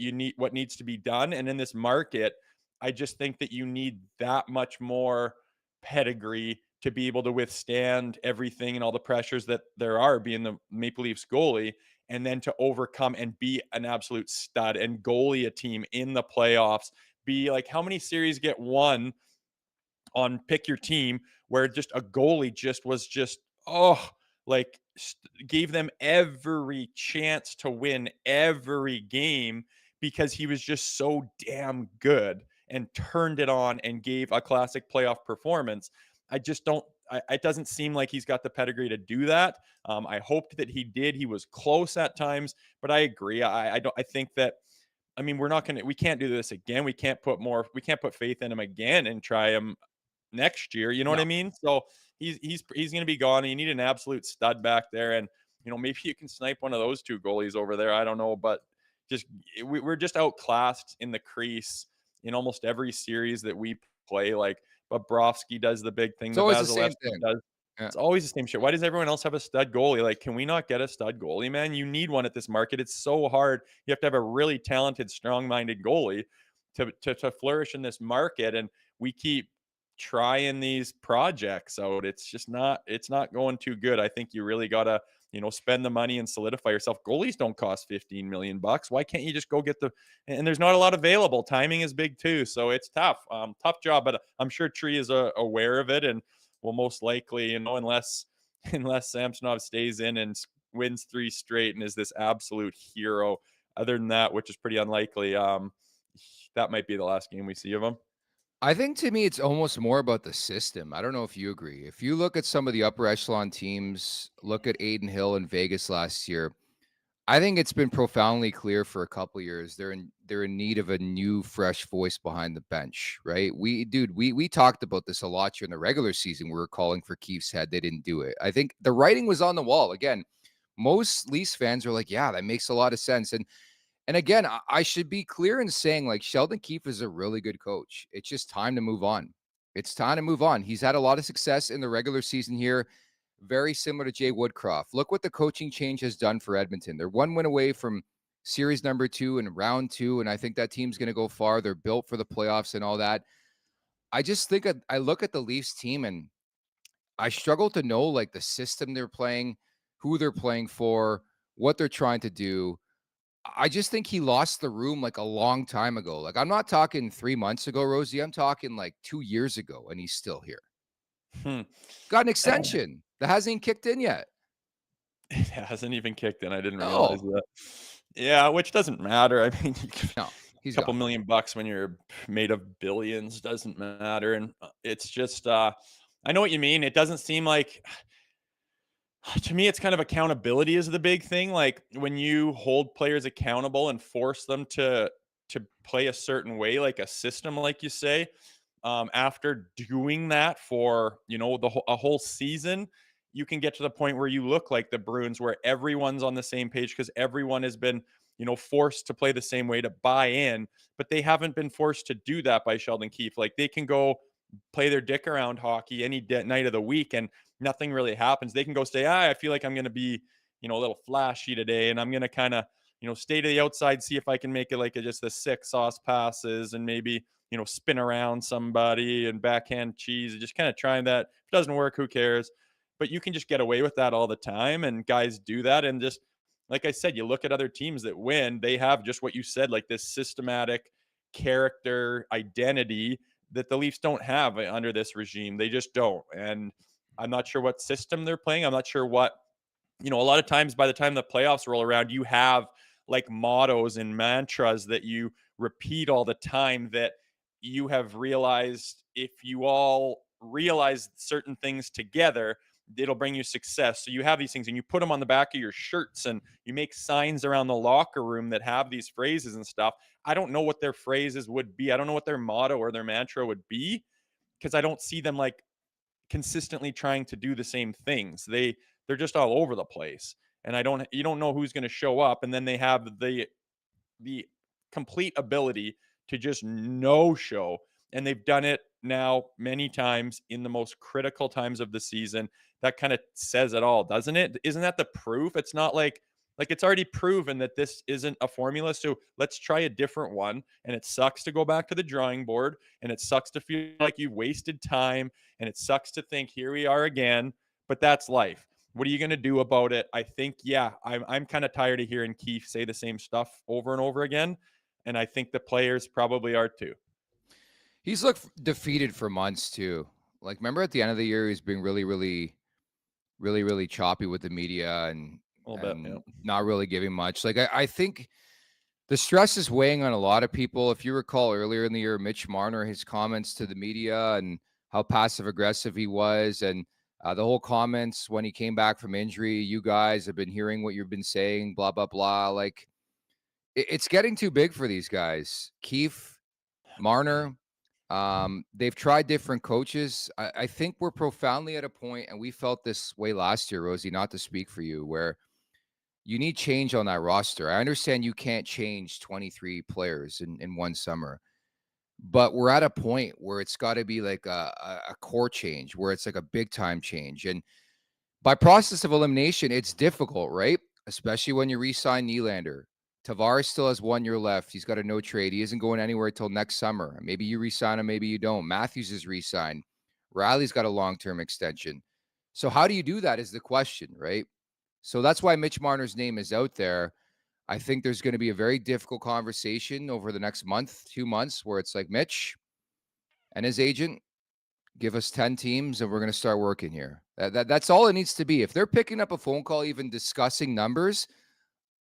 needs to be done. And in this market, I just think that you need that much more pedigree to be able to withstand everything and all the pressures that there are being the Maple Leafs goalie, and then to overcome and be an absolute stud and goalie a team in the playoffs. Be like, how many series get won on pick your team where just a goalie gave them every chance to win every game because he was just so damn good and turned it on and gave a classic playoff performance. I just don't, it doesn't seem like he's got the pedigree to do that. I hoped that he did. He was close at times, but I agree. I think that, I mean, we can't do this again. We can't put faith in him again and try him next year. You know what I mean? So he's going to be gone. You need an absolute stud back there. And, maybe you can snipe one of those 2 goalies over there. I don't know, but we're just outclassed in the crease in almost every series that we play. Like, Bobrovsky does the big thing. It's always the same thing. Yeah. It's always the same shit. Why does everyone else have a stud goalie? Like, can we not get a stud goalie, man? You need one at this market. It's so hard. You have to have a really talented, strong-minded goalie to flourish in this market. And we keep trying these projects out. It's not going too good. I think you really got to, spend the money and solidify yourself. Goalies don't cost $15 million. Why can't you just go get and there's not a lot available. Timing is big too. So it's tough, tough job, but I'm sure Tree is aware of it and will most likely, unless Samsonov stays in and wins 3 straight and is this absolute hero. Other than that, which is pretty unlikely, that might be the last game we see of him. I think, to me, it's almost more about the system. I don't know if you agree. If you look at some of the upper echelon teams, look at Aiden Hill in Vegas last year, I think it's been profoundly clear for a couple of years they're in need of a new, fresh voice behind the bench, right? We talked about this a lot during the regular season. We were calling for Keefe's head. They didn't do it. I think the writing was on the wall. Again, most Leafs fans are like, yeah, that makes a lot of sense. And again, I should be clear in saying, like, Sheldon Keefe is a really good coach. It's just time to move on. It's time to move on. He's had a lot of success in the regular season here. very similar to Jay Woodcroft. Look what the coaching change has done for Edmonton. They're 1 win away from series number 2 and round 2, and I think that team's going to go far. They're built for the playoffs and all that. I just think I look at the Leafs team and I struggle to know like the system they're playing, who they're playing for, what they're trying to do. I just think he lost the room like a long time ago. Like I'm not talking 3 months ago, Rosie. I'm talking like 2 years ago, and he's still here. Got an extension that hasn't even kicked in yet. It hasn't even kicked in. I didn't No. realize that. Yeah, which doesn't matter. I mean, No, he's a couple gone. $1,000,000 when you're made of billions doesn't matter. And it's just, I know what you mean. It doesn't seem like, to me, it's kind of accountability is the big thing. Like when you hold players accountable and force them to play a certain way, like a system, like you say, after doing that for, you know, a whole season, you can get to the point where you look like the Bruins, where everyone's on the same page because everyone has been, you know, forced to play the same way to buy in, but they haven't been forced to do that by Sheldon Keefe. Like they can go play their dick around hockey any night of the week and nothing really happens. They can go say, I feel like I'm going to be, you know, a little flashy today, and I'm going to kind of, you know, stay to the outside, see if I can make it like just the 6 sauce passes and maybe, you know, spin around somebody and backhand cheese, just kind of trying that. If it doesn't work, who cares? But you can just get away with that all the time, and guys do that. And just like I said, you look at other teams that win, they have just what you said, like this systematic character identity that the Leafs don't have under this regime. They just don't. And I'm not sure what system they're playing. I'm not sure what, you know, a lot of times by the time the playoffs roll around, you have like mottos and mantras that you repeat all the time that you have realized if you all realize certain things together, it'll bring you success. So you have these things and you put them on the back of your shirts and you make signs around the locker room that have these phrases and stuff. I don't know what their phrases would be. I don't know what their motto or their mantra would be because I don't see them like consistently trying to do the same things. They're just all over the place. And you don't know who's going to show up, and then they have the complete ability to just no show. And they've done it now many times in the most critical times of the season. That kind of says it all, doesn't it? Isn't that the proof? It's not like it's already proven that this isn't a formula. So let's try a different one. And it sucks to go back to the drawing board, and it sucks to feel like you wasted time, and it sucks to think here we are again, but that's life. What are you going to do about it? I think, yeah, I'm kind of tired of hearing Keefe say the same stuff over and over again. And I think the players probably are too. He's looked defeated for months too. Like, remember at the end of the year, he's being really choppy with the media and not really giving much. Like, I think the stress is weighing on a lot of people. If you recall earlier in the year, Mitch Marner, his comments to the media and how passive aggressive he was, and the whole comments when he came back from injury, you guys have been hearing what you've been saying, blah, blah, blah. Like, it's getting too big for these guys. Keefe, Marner, they've tried different coaches. I think we're profoundly at a point, and we felt this way last year, Rosie, not to speak for you, where you need change on that roster. I understand you can't change 23 players in one summer, but we're at a point where it's got to be like a core change, where it's like a big time change. And by process of elimination, it's difficult, right? Especially when you re-sign Nylander. Tavares still has 1 year left. He's got a no trade. He isn't going anywhere until next summer. Maybe you re-sign him, maybe you don't. Matthews is re-signed. Riley's got a long-term extension. So how do you do that is the question, right? So that's why Mitch Marner's name is out there. I think there's going to be a very difficult conversation over the next month, 2 months, where it's like, Mitch and his agent, give us 10 teams and we're going to start working here. That's all it needs to be. If they're picking up a phone call, even discussing numbers,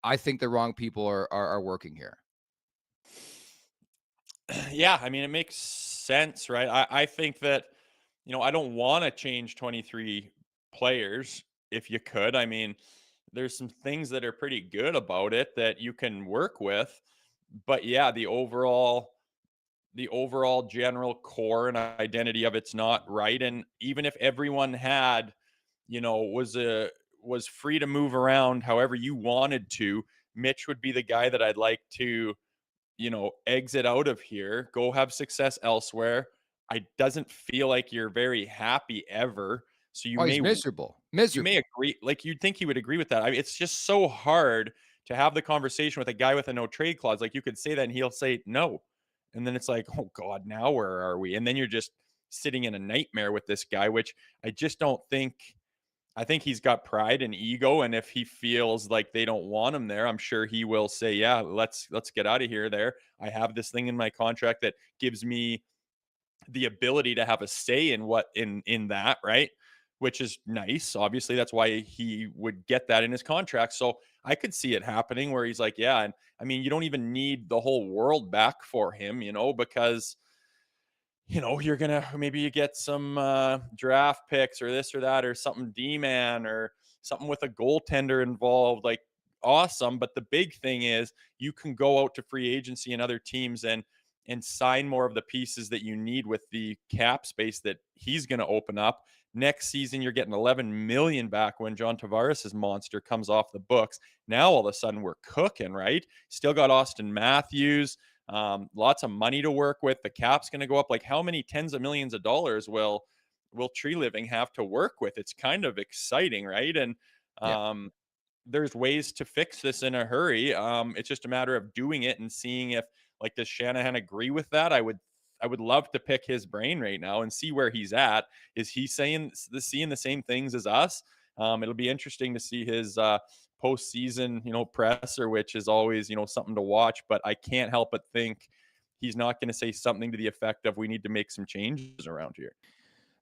I think the wrong people are working here. Yeah, I mean, it makes sense, right? I think that, you know, I don't want to change 23 players if you could. I mean, there's some things that are pretty good about it that you can work with. But yeah, the overall general core and identity of it's not right. And even if everyone had, you know, was free to move around however you wanted to, Mitch would be the guy that I'd like to, you know, exit out of here, go have success elsewhere. I doesn't feel like you're very happy ever. So He's miserable. you may agree, like you'd think he would agree with that. I mean, it's just so hard to have the conversation with a guy with a no trade clause. Like you could say that and he'll say no. And then it's like, oh God, now where are we? And then you're just sitting in a nightmare with this guy, which I just don't think. I think he's got pride and ego, and if he feels like they don't want him there, I'm sure he will say, "Yeah, let's get out of here." There, I have this thing in my contract that gives me the ability to have a say in what in that, right? Which is nice. Obviously, that's why he would get that in his contract. So I could see it happening where he's like, "Yeah," and I mean, you don't even need the whole world back for him, because you're gonna maybe you get some draft picks or this or that or something D-man or something with a goaltender involved, like awesome. But the big thing is you can go out to free agency and other teams and sign more of the pieces that you need with the cap space that he's going to open up. Next season, you're getting 11 million back when John Tavares' monster comes off the books. Now all of a sudden we're cooking, right? Still got Austin Matthews. Lots of money to work with. The cap's going to go up. Like, how many tens of millions of dollars will Tree Living have to work with? It's kind of exciting, right? And there's ways to fix this in a hurry. It's just a matter of doing it and seeing if, like, does Shanahan agree with that? I would love to pick his brain right now and see where he's at. Is he seeing the same things as us? It'll be interesting to see his postseason, presser, which is always, something to watch. But I can't help but think he's not going to say something to the effect of, we need to make some changes around here.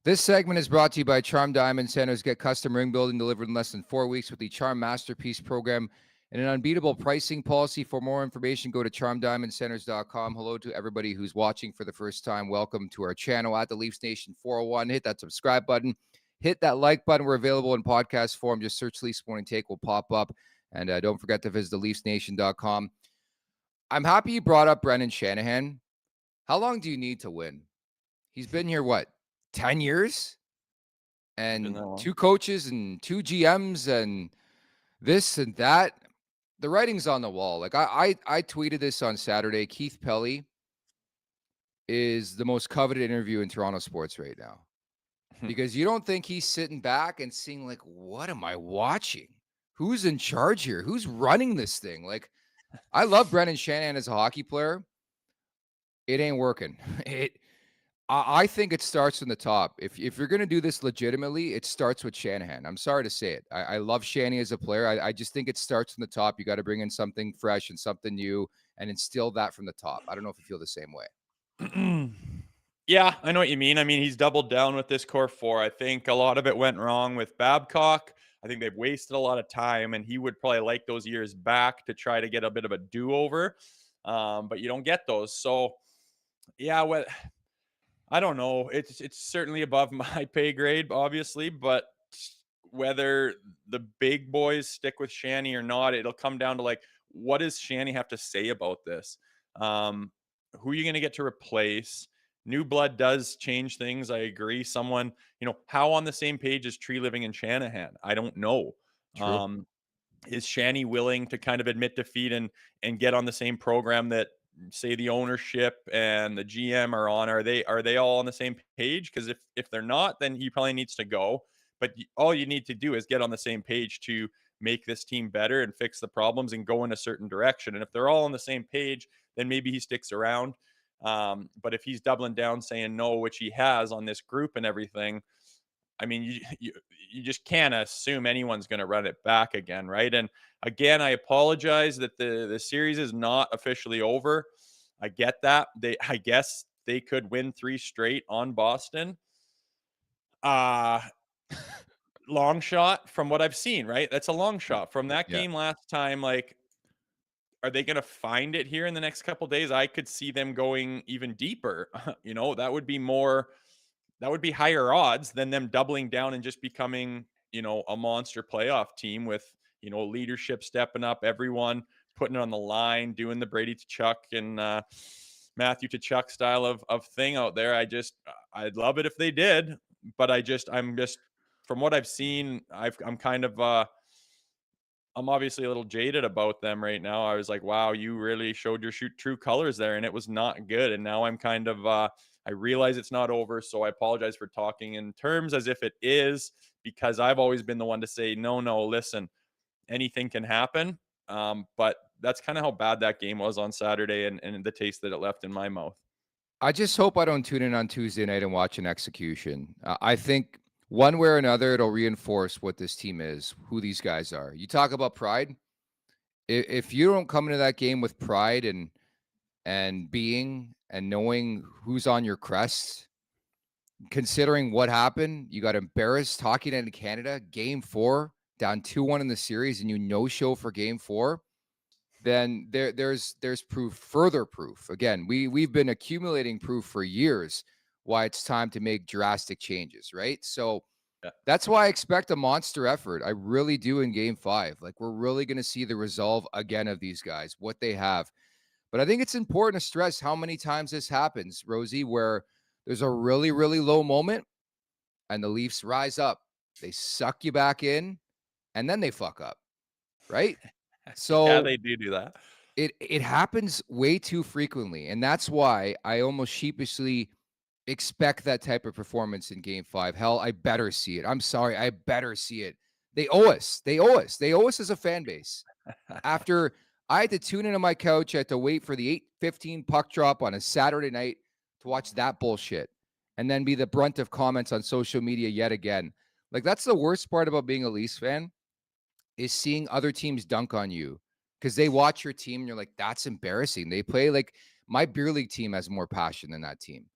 This segment is brought to you by Charm Diamond Centers. Get custom ring building delivered in less than 4 weeks with the Charm Masterpiece program and an unbeatable pricing policy. For more information, go to charmdiamondcenters.com. Hello to everybody who's watching for the first time. Welcome to our channel at the Leafs Nation 401. Hit that subscribe button. Hit that like button. We're available in podcast form. Just search Leafs Morning Take. Will pop up. And don't forget to visit theleafsnation.com. I'm happy you brought up Brendan Shanahan. How long do you need to win? He's been here, 10 years? And 2 coaches and 2 GMs and this and that. The writing's on the wall. Like I tweeted this on Saturday. Keith Pelly is the most coveted interview in Toronto sports right now. Because you don't think he's sitting back and seeing, like, what am I watching? Who's in charge here? Who's running this thing? Like, I love Brendan Shanahan as a hockey player. It ain't working. I think it starts from the top. If you're going to do this legitimately, it starts with Shanahan. I'm sorry to say it. I love Shanny as a player. I just think it starts from the top. You got to bring in something fresh and something new and instill that from the top. I don't know if you feel the same way. Yeah, I know what you mean. I mean, he's doubled down with this core 4. I think a lot of it went wrong with Babcock. I think they've wasted a lot of time, and he would probably like those years back to try to get a bit of a do-over. But you don't get those. So, yeah, I don't know. It's certainly above my pay grade, obviously, but whether the big boys stick with Shanny or not, it'll come down to, like, what does Shanny have to say about this? Who are you going to get to replace? New blood does change things. I agree. Someone, how on the same page is Tree Living and Shanahan? I don't know. True. Is Shanny willing to kind of admit defeat and get on the same program that, say, the ownership and the GM are on? Are they all on the same page? Because if they're not, then he probably needs to go. But all you need to do is get on the same page to make this team better and fix the problems and go in a certain direction. And if they're all on the same page, then maybe he sticks around. But if he's doubling down saying no, which he has on this group and everything, I mean, you just can't assume anyone's going to run it back again, right? And again, I apologize that the series is not officially over. I get that. I guess they could win 3 straight on Boston. Long shot from what I've seen, right? That's a long shot from that game last time. Like, are they going to find it here in the next couple days? I could see them going even deeper. That would be higher odds than them doubling down and just becoming, a monster playoff team with, leadership stepping up, everyone putting it on the line, doing the Brady to Chuck and Matthew to Chuck style of thing out there. I'd love it if they did, but I'm just from what I've seen, I'm kind of I'm obviously a little jaded about them right now. I was like, wow, you really showed your true colors there, and it was not good. And now I'm kind of, I realize it's not over. So I apologize for talking in terms as if it is, because I've always been the one to say, no, listen, anything can happen. But that's kind of how bad that game was on Saturday, and the taste that it left in my mouth. I just hope I don't tune in on Tuesday night and watch an execution. I think one way or another, it'll reinforce what this team is, who these guys are. You talk about pride. If you don't come into that game with pride and being and knowing who's on your crest, considering what happened, you got embarrassed hockey night in Canada, game 4, down 2-1 in the series, and you no-show for game 4. Then there's proof, further proof. Again, we've been accumulating proof for years why it's time to make drastic changes, right? So that's why I expect a monster effort. I really do in game 5. Like, we're really going to see the resolve again of these guys, what they have. But I think it's important to stress how many times this happens, Rosie, where there's a really, really low moment and the Leafs rise up. They suck you back in and then they fuck up, right? So yeah, they do that. It happens way too frequently, and that's why I almost sheepishly expect that type of performance in game 5. Hell, I better see it. I'm sorry, I better see it. They owe us. They owe us. They owe us as a fan base. After I had to tune into my couch, I had to wait for the 8:15 puck drop on a Saturday night to watch that bullshit and then be the brunt of comments on social media yet again. Like, that's the worst part about being a Leafs fan, is seeing other teams dunk on you because they watch your team and you're like, that's embarrassing. They play like my beer league team has more passion than that team.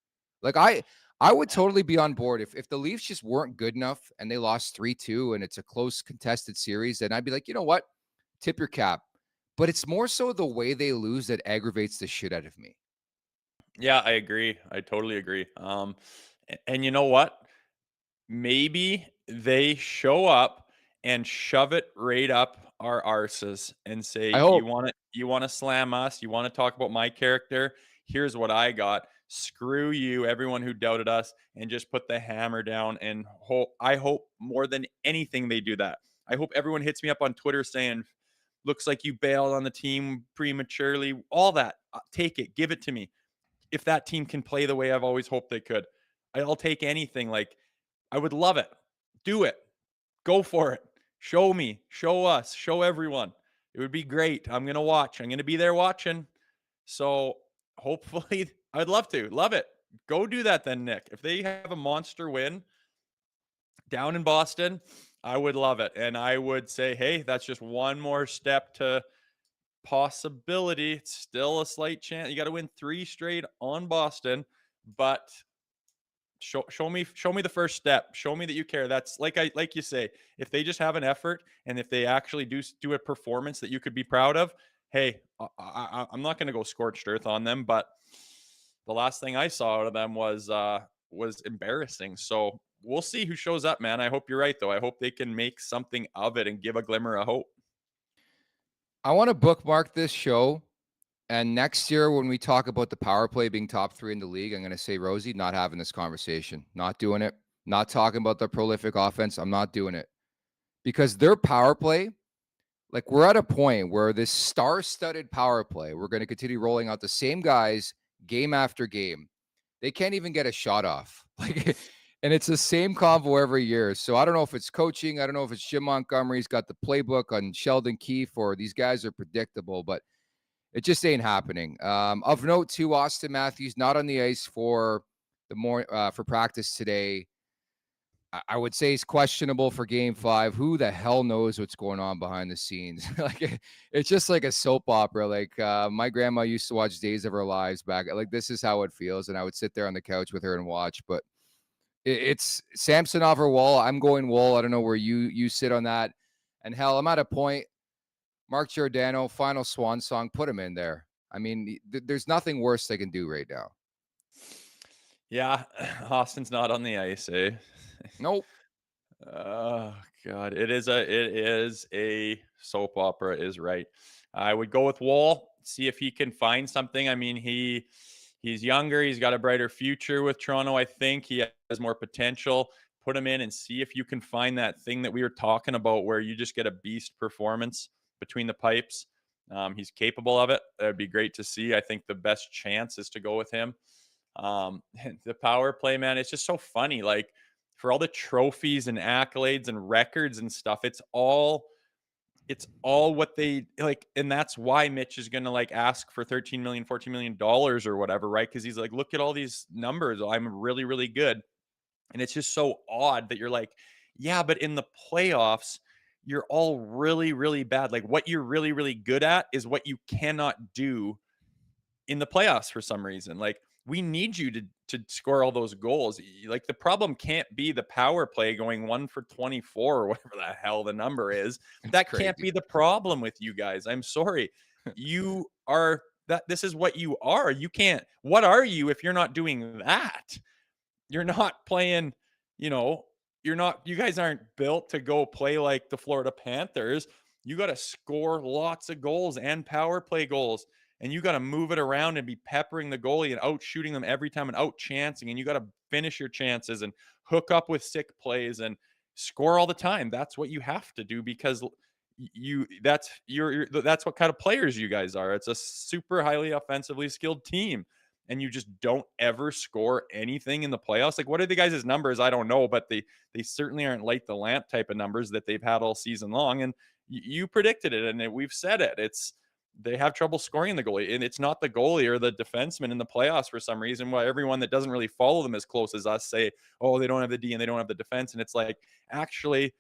Like, I would totally be on board if the Leafs just weren't good enough and they lost 3-2 and it's a close contested series, then I'd be like, you know what? Tip your cap. But it's more so the way they lose that aggravates the shit out of me. Yeah, I agree. I totally agree. And you know what? Maybe they show up and shove it right up our arses and say, I you hope. want to slam us, you want to talk about my character, here's what I got. Screw you, everyone who doubted us, and just put the hammer down. And I hope more than anything they do that. I hope everyone hits me up on Twitter saying, looks like you bailed on the team prematurely, all that. Take it, give it to me. If that team can play the way I've always hoped they could, I'll take anything. Like, I would love it. Do it. Go for it. Show me, show us, show everyone. It would be great. I'm going to watch. I'm going to be there watching. So hopefully, I'd love to. Love it. Go do that then, Nick. If they have a monster win down in Boston, I would love it. And I would say, hey, that's just one more step to possibility. It's still a slight chance. You got to win 3 straight on Boston, but show me the first step. Show me that you care. That's like you say, if they just have an effort and if they actually do a performance that you could be proud of, hey, I'm not going to go scorched earth on them, but the last thing I saw out of them was embarrassing. So we'll see who shows up, man. I hope you're right, though. I hope they can make something of it and give a glimmer of hope. I want to bookmark this show. And next year, when we talk about the power play being top 3 in the league, I'm going to say, Rosie, not having this conversation, not doing it, not talking about the prolific offense. I'm not doing it because their power play, like, we're at a point where this star-studded power play, we're going to continue rolling out the same guys game after game. They can't even get a shot off. Like, and it's the same convo every year. So I don't know if it's coaching. I don't know if it's Jim Montgomery's got the playbook on Sheldon Keefe, or these guys are predictable, but it just ain't happening. Of note, too, Austin Matthews not on the ice for practice today. I would say he's questionable for game 5. Who the hell knows what's going on behind the scenes? Like, it's just like a soap opera. Like, my grandma used to watch Days of Our Lives back. Like, this is how it feels. And I would sit there on the couch with her and watch. But it's Samsonov or Wall. I'm going Wall. I don't know where you sit on that. And hell, I'm at a point. Mark Giordano, final swan song, put him in there. I mean, there's nothing worse they can do right now. Yeah, Austin's not on the ice, eh? Nope. Oh God, it is a soap opera, is right. I would go with Wall, see if he can find something. I mean, he's younger, he's got a brighter future with Toronto. I think he has more potential, put him in and see if you can find that thing that we were talking about where you just get a beast performance between the pipes. He's capable of it. That'd be great to see. I think the best chance is to go with him. The power play, man, it's just so funny. Like, for all the trophies and accolades and records and stuff, it's all what they like. And that's why Mitch is going to like ask for 13 million, 14 million dollars or whatever, right? Because he's like, look at all these numbers. I'm really, really good. And it's just so odd that you're like, yeah, but in the playoffs, you're all really, really bad. Like, what you're really, really good at is what you cannot do in the playoffs for some reason. Like, we need you to score all those goals. Like, the problem can't be the power play going 1 for 24 or whatever the hell the number is. That can't be the problem with you guys. I'm sorry. You are that. This is what you are. You can't. What are you if you're not doing that? You're not playing, you guys aren't built to go play like the Florida Panthers. You got to score lots of goals and power play goals. And you got to move it around and be peppering the goalie and out shooting them every time and out chancing. And you got to finish your chances and hook up with sick plays and score all the time. That's what you have to do because that's what kind of players you guys are. It's a super highly offensively skilled team. And you just don't ever score anything in the playoffs. Like, what are the guys' numbers? I don't know, but they certainly aren't light the lamp type of numbers that they've had all season long. And you predicted it, and we've said it. They have trouble scoring the goalie, and it's not the goalie or the defenseman in the playoffs for some reason. Why everyone that doesn't really follow them as close as us say, oh, they don't have the D and they don't have the defense. And it's like, actually,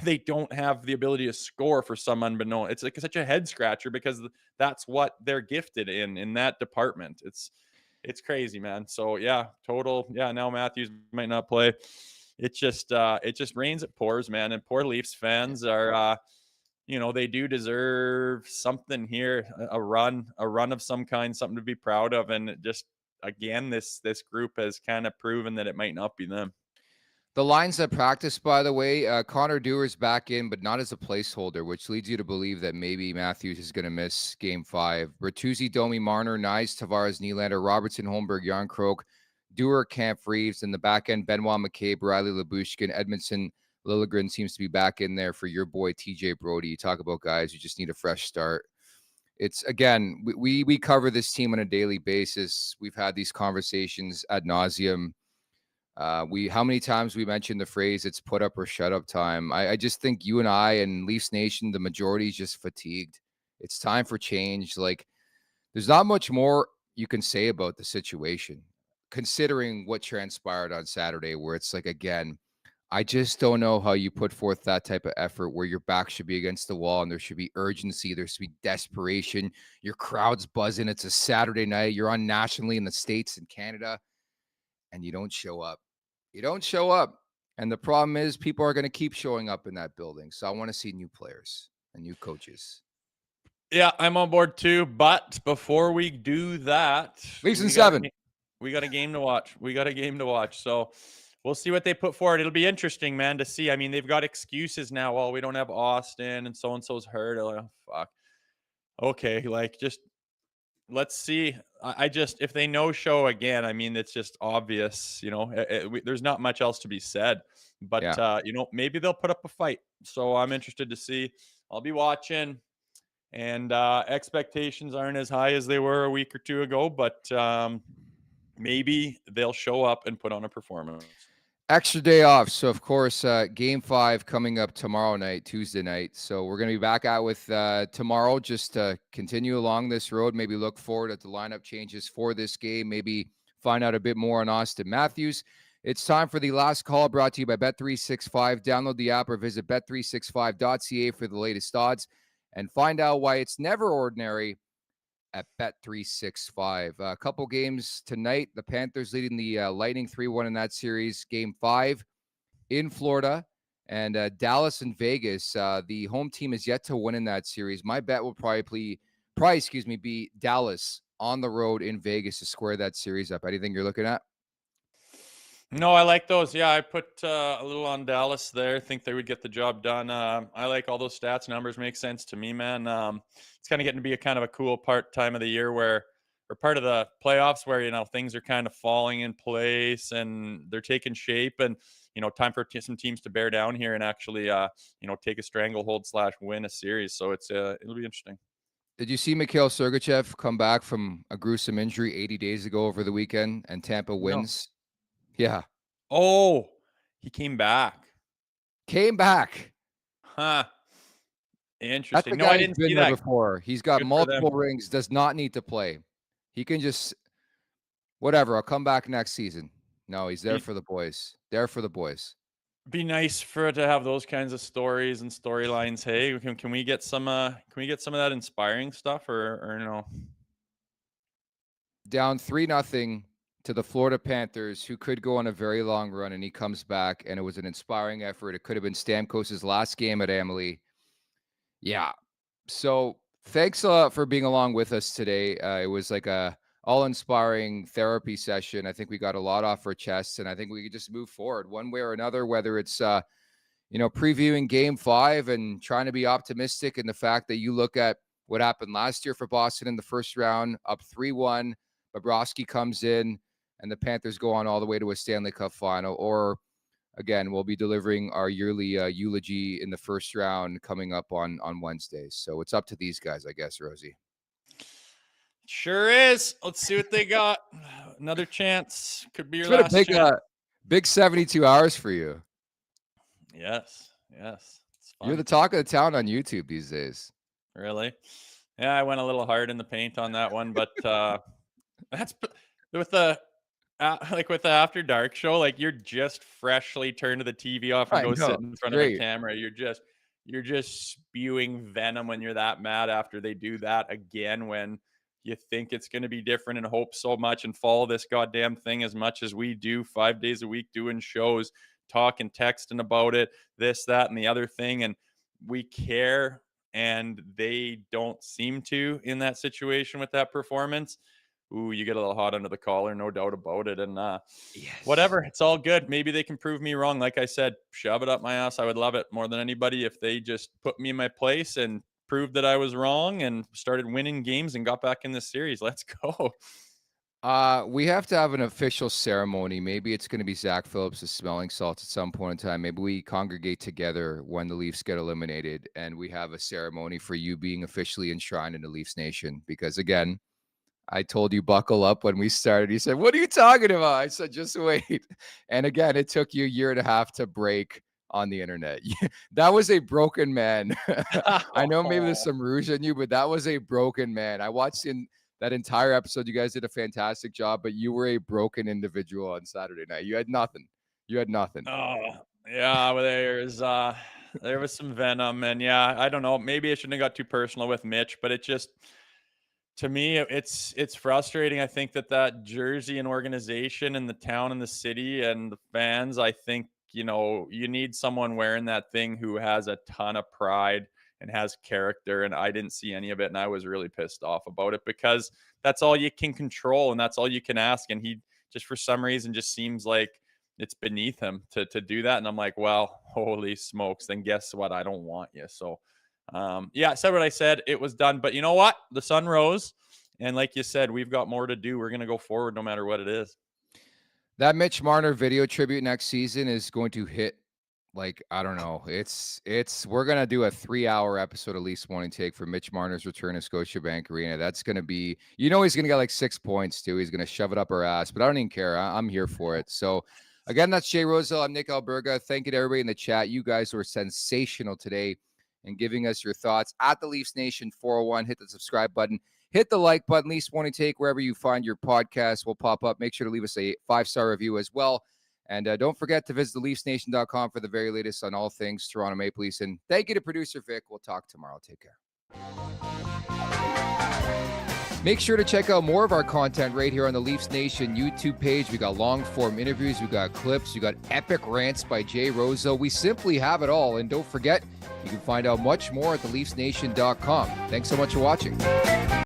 they don't have the ability to score for some unbeknown. It's like such a head scratcher because that's what they're gifted in that department. It's crazy, man. So yeah, total. Yeah. Now Matthews might not play. It just rains, it pours, man. And poor Leafs fans are, they do deserve something here, a run of some kind, something to be proud of. And just, again, this group has kind of proven that it might not be them. The lines at practice, by the way, Connor Dewar's back in, but not as a placeholder, which leads you to believe that maybe Matthews is going to miss Game 5. Bertuzzi, Domi, Marner, Nyes, Tavares, Nylander, Robertson, Holmberg, Yarncroke, Dewar, Camp, Reeves, and the back end, Benoit, McCabe, Riley, Labushkin, Edmondson, Liljegren seems to be back in there for your boy TJ Brody. You talk about guys who just need a fresh start. It's, again, we cover this team on a daily basis. We've had these conversations ad nauseum. How many times we mentioned the phrase it's put up or shut up time. I just think you and I and Leafs Nation, the majority is just fatigued. It's time for change. Like, there's not much more you can say about the situation, considering what transpired on Saturday, where it's like, again, I just don't know how you put forth that type of effort where your back should be against the wall and there should be urgency. There should be desperation. Your crowd's buzzing. It's a Saturday night. You're on nationally in the States and Canada, and you don't show up. You don't show up. And the problem is people are going to keep showing up in that building. So I want to see new players and new coaches. Yeah, I'm on board too. But before we do that, Leafs in 7. We got a game to watch. So we'll see what they put forward. It'll be interesting, man, to see. I mean, they've got excuses now. Well, we don't have Austin and so-and-so's hurt. Like, oh, fuck. Okay, like, just let's see. I just, if they no show again, I mean, it's just obvious, there's not much else to be said, but yeah. Maybe they'll put up a fight. So I'm interested to see. I'll be watching, and expectations aren't as high as they were a week or two ago, but maybe they'll show up and put on a performance. Extra day off. So, of course, Game 5 coming up tomorrow night, Tuesday night. So we're going to be back out with tomorrow just to continue along this road, maybe look forward at the lineup changes for this game, maybe find out a bit more on Austin Matthews. It's time for the last call, brought to you by Bet365. Download the app or visit bet365.ca for the latest odds and find out why it's never ordinary at Bet365. A couple games tonight. The Panthers leading the Lightning 3-1 in that series. Game 5 in Florida. And Dallas and Vegas. The home team is yet to win in that series. My bet will probably be Dallas on the road in Vegas to square that series up. Anything you're looking at? No, I like those. Yeah, I put a little on Dallas there. I think they would get the job done. I like all those stats. Numbers make sense to me, man. It's kind of getting to be a kind of a cool time of the year where part of the playoffs where, things are kind of falling in place and they're taking shape, and, time for some teams to bear down here and actually, take a stranglehold / win a series. So it'll be interesting. Did you see Mikhail Sergachev come back from a gruesome injury 80 days ago over the weekend and Tampa wins? No. Yeah. Oh, he came back. Huh. Interesting. No, I didn't see that before. He's got multiple rings, does not need to play. He can just, whatever, I'll come back next season. No, he's there for the boys. Be nice for it to have those kinds of stories and storylines. Hey, can we get some of that inspiring stuff or no? Down 3-0 to the Florida Panthers, who could go on a very long run, and he comes back, and it was an inspiring effort. It could have been Stamkos's last game at Amalie. Yeah. So thanks a lot for being along with us today. It was like a all-inspiring therapy session. I think we got a lot off our chests, and I think we could just move forward one way or another, whether it's, previewing Game 5 and trying to be optimistic in the fact that you look at what happened last year for Boston in the first round, up 3-1. Bobrovsky comes in, and the Panthers go on all the way to a Stanley Cup final. Or, again, we'll be delivering our yearly eulogy in the first round coming up on Wednesdays. So it's up to these guys, I guess, Rosie. Sure is. Let's see what they got. Another chance. Could be your last chance. Big 72 hours for you. Yes. It's fun. You're the talk of the town on YouTube these days. Really? Yeah, I went a little hard in the paint on that one, but that's with the After Dark show. Like, you're just freshly turned to the TV off and go sit in front of the camera. You're just spewing venom when you're that mad after they do that again, when you think it's going to be different and hope so much and follow this goddamn thing as much as we do 5 days a week, doing shows, talking, texting about it, this, that, and the other thing. And we care, and they don't seem to in that situation with that performance. Ooh, you get a little hot under the collar, no doubt about it. And whatever, it's all good. Maybe they can prove me wrong. Like I said, shove it up my ass. I would love it more than anybody if they just put me in my place and proved that I was wrong and started winning games and got back in this series. Let's go. We have to have an official ceremony. Maybe it's going to be Zach Phillips' smelling salts at some point in time. Maybe we congregate together when the Leafs get eliminated and we have a ceremony for you being officially enshrined in the Leafs Nation. Because again, I told you buckle up when we started. He said, "What are you talking about?" I said, "Just wait." And again, it took you a year and a half to break on the internet. That was a broken man. I know maybe there's some rouge in you, but that was a broken man. I watched in that entire episode. You guys did a fantastic job, but you were a broken individual on Saturday night. You had nothing. Oh, yeah. Well, there was some venom, and yeah, I don't know. Maybe I shouldn't have got too personal with Mitch, but it just, to me, it's frustrating. I think that jersey and organization and the town and the city and the fans, I think, you need someone wearing that thing who has a ton of pride and has character. And I didn't see any of it. And I was really pissed off about it because that's all you can control and that's all you can ask. And he just, for some reason, just seems like it's beneath him to do that. And I'm like, well, holy smokes, then guess what? I don't want you. So, I said what I said. It was done. But you know what? The sun rose. And like you said, we've got more to do. We're going to go forward no matter what it is. That Mitch Marner video tribute next season is going to hit, like, I don't know. We're going to do a 3-hour episode of Leafs Morning Take for Mitch Marner's return to Scotiabank Arena. That's going to be, he's going to get like 6 points too. He's going to shove it up our ass, but I don't even care. I'm here for it. So again, that's Jay Rosehill. I'm Nick Alberga. Thank you to everybody in the chat. You guys were sensational today and giving us your thoughts at the Leafs Nation 401. Hit the subscribe button. Hit the like button. Leafs Morning Take, wherever you find your podcast, will pop up. Make sure to leave us a 5-star review as well. And don't forget to visit theleafsnation.com for the very latest on all things Toronto Maple Leafs. And thank you to producer Vic. We'll talk tomorrow. Take care. Make sure to check out more of our content right here on the Leafs Nation YouTube page. We got long-form interviews. We got clips. We got epic rants by Jay Rosehill. We simply have it all. And don't forget, you can find out much more at theleafsnation.com. Thanks so much for watching.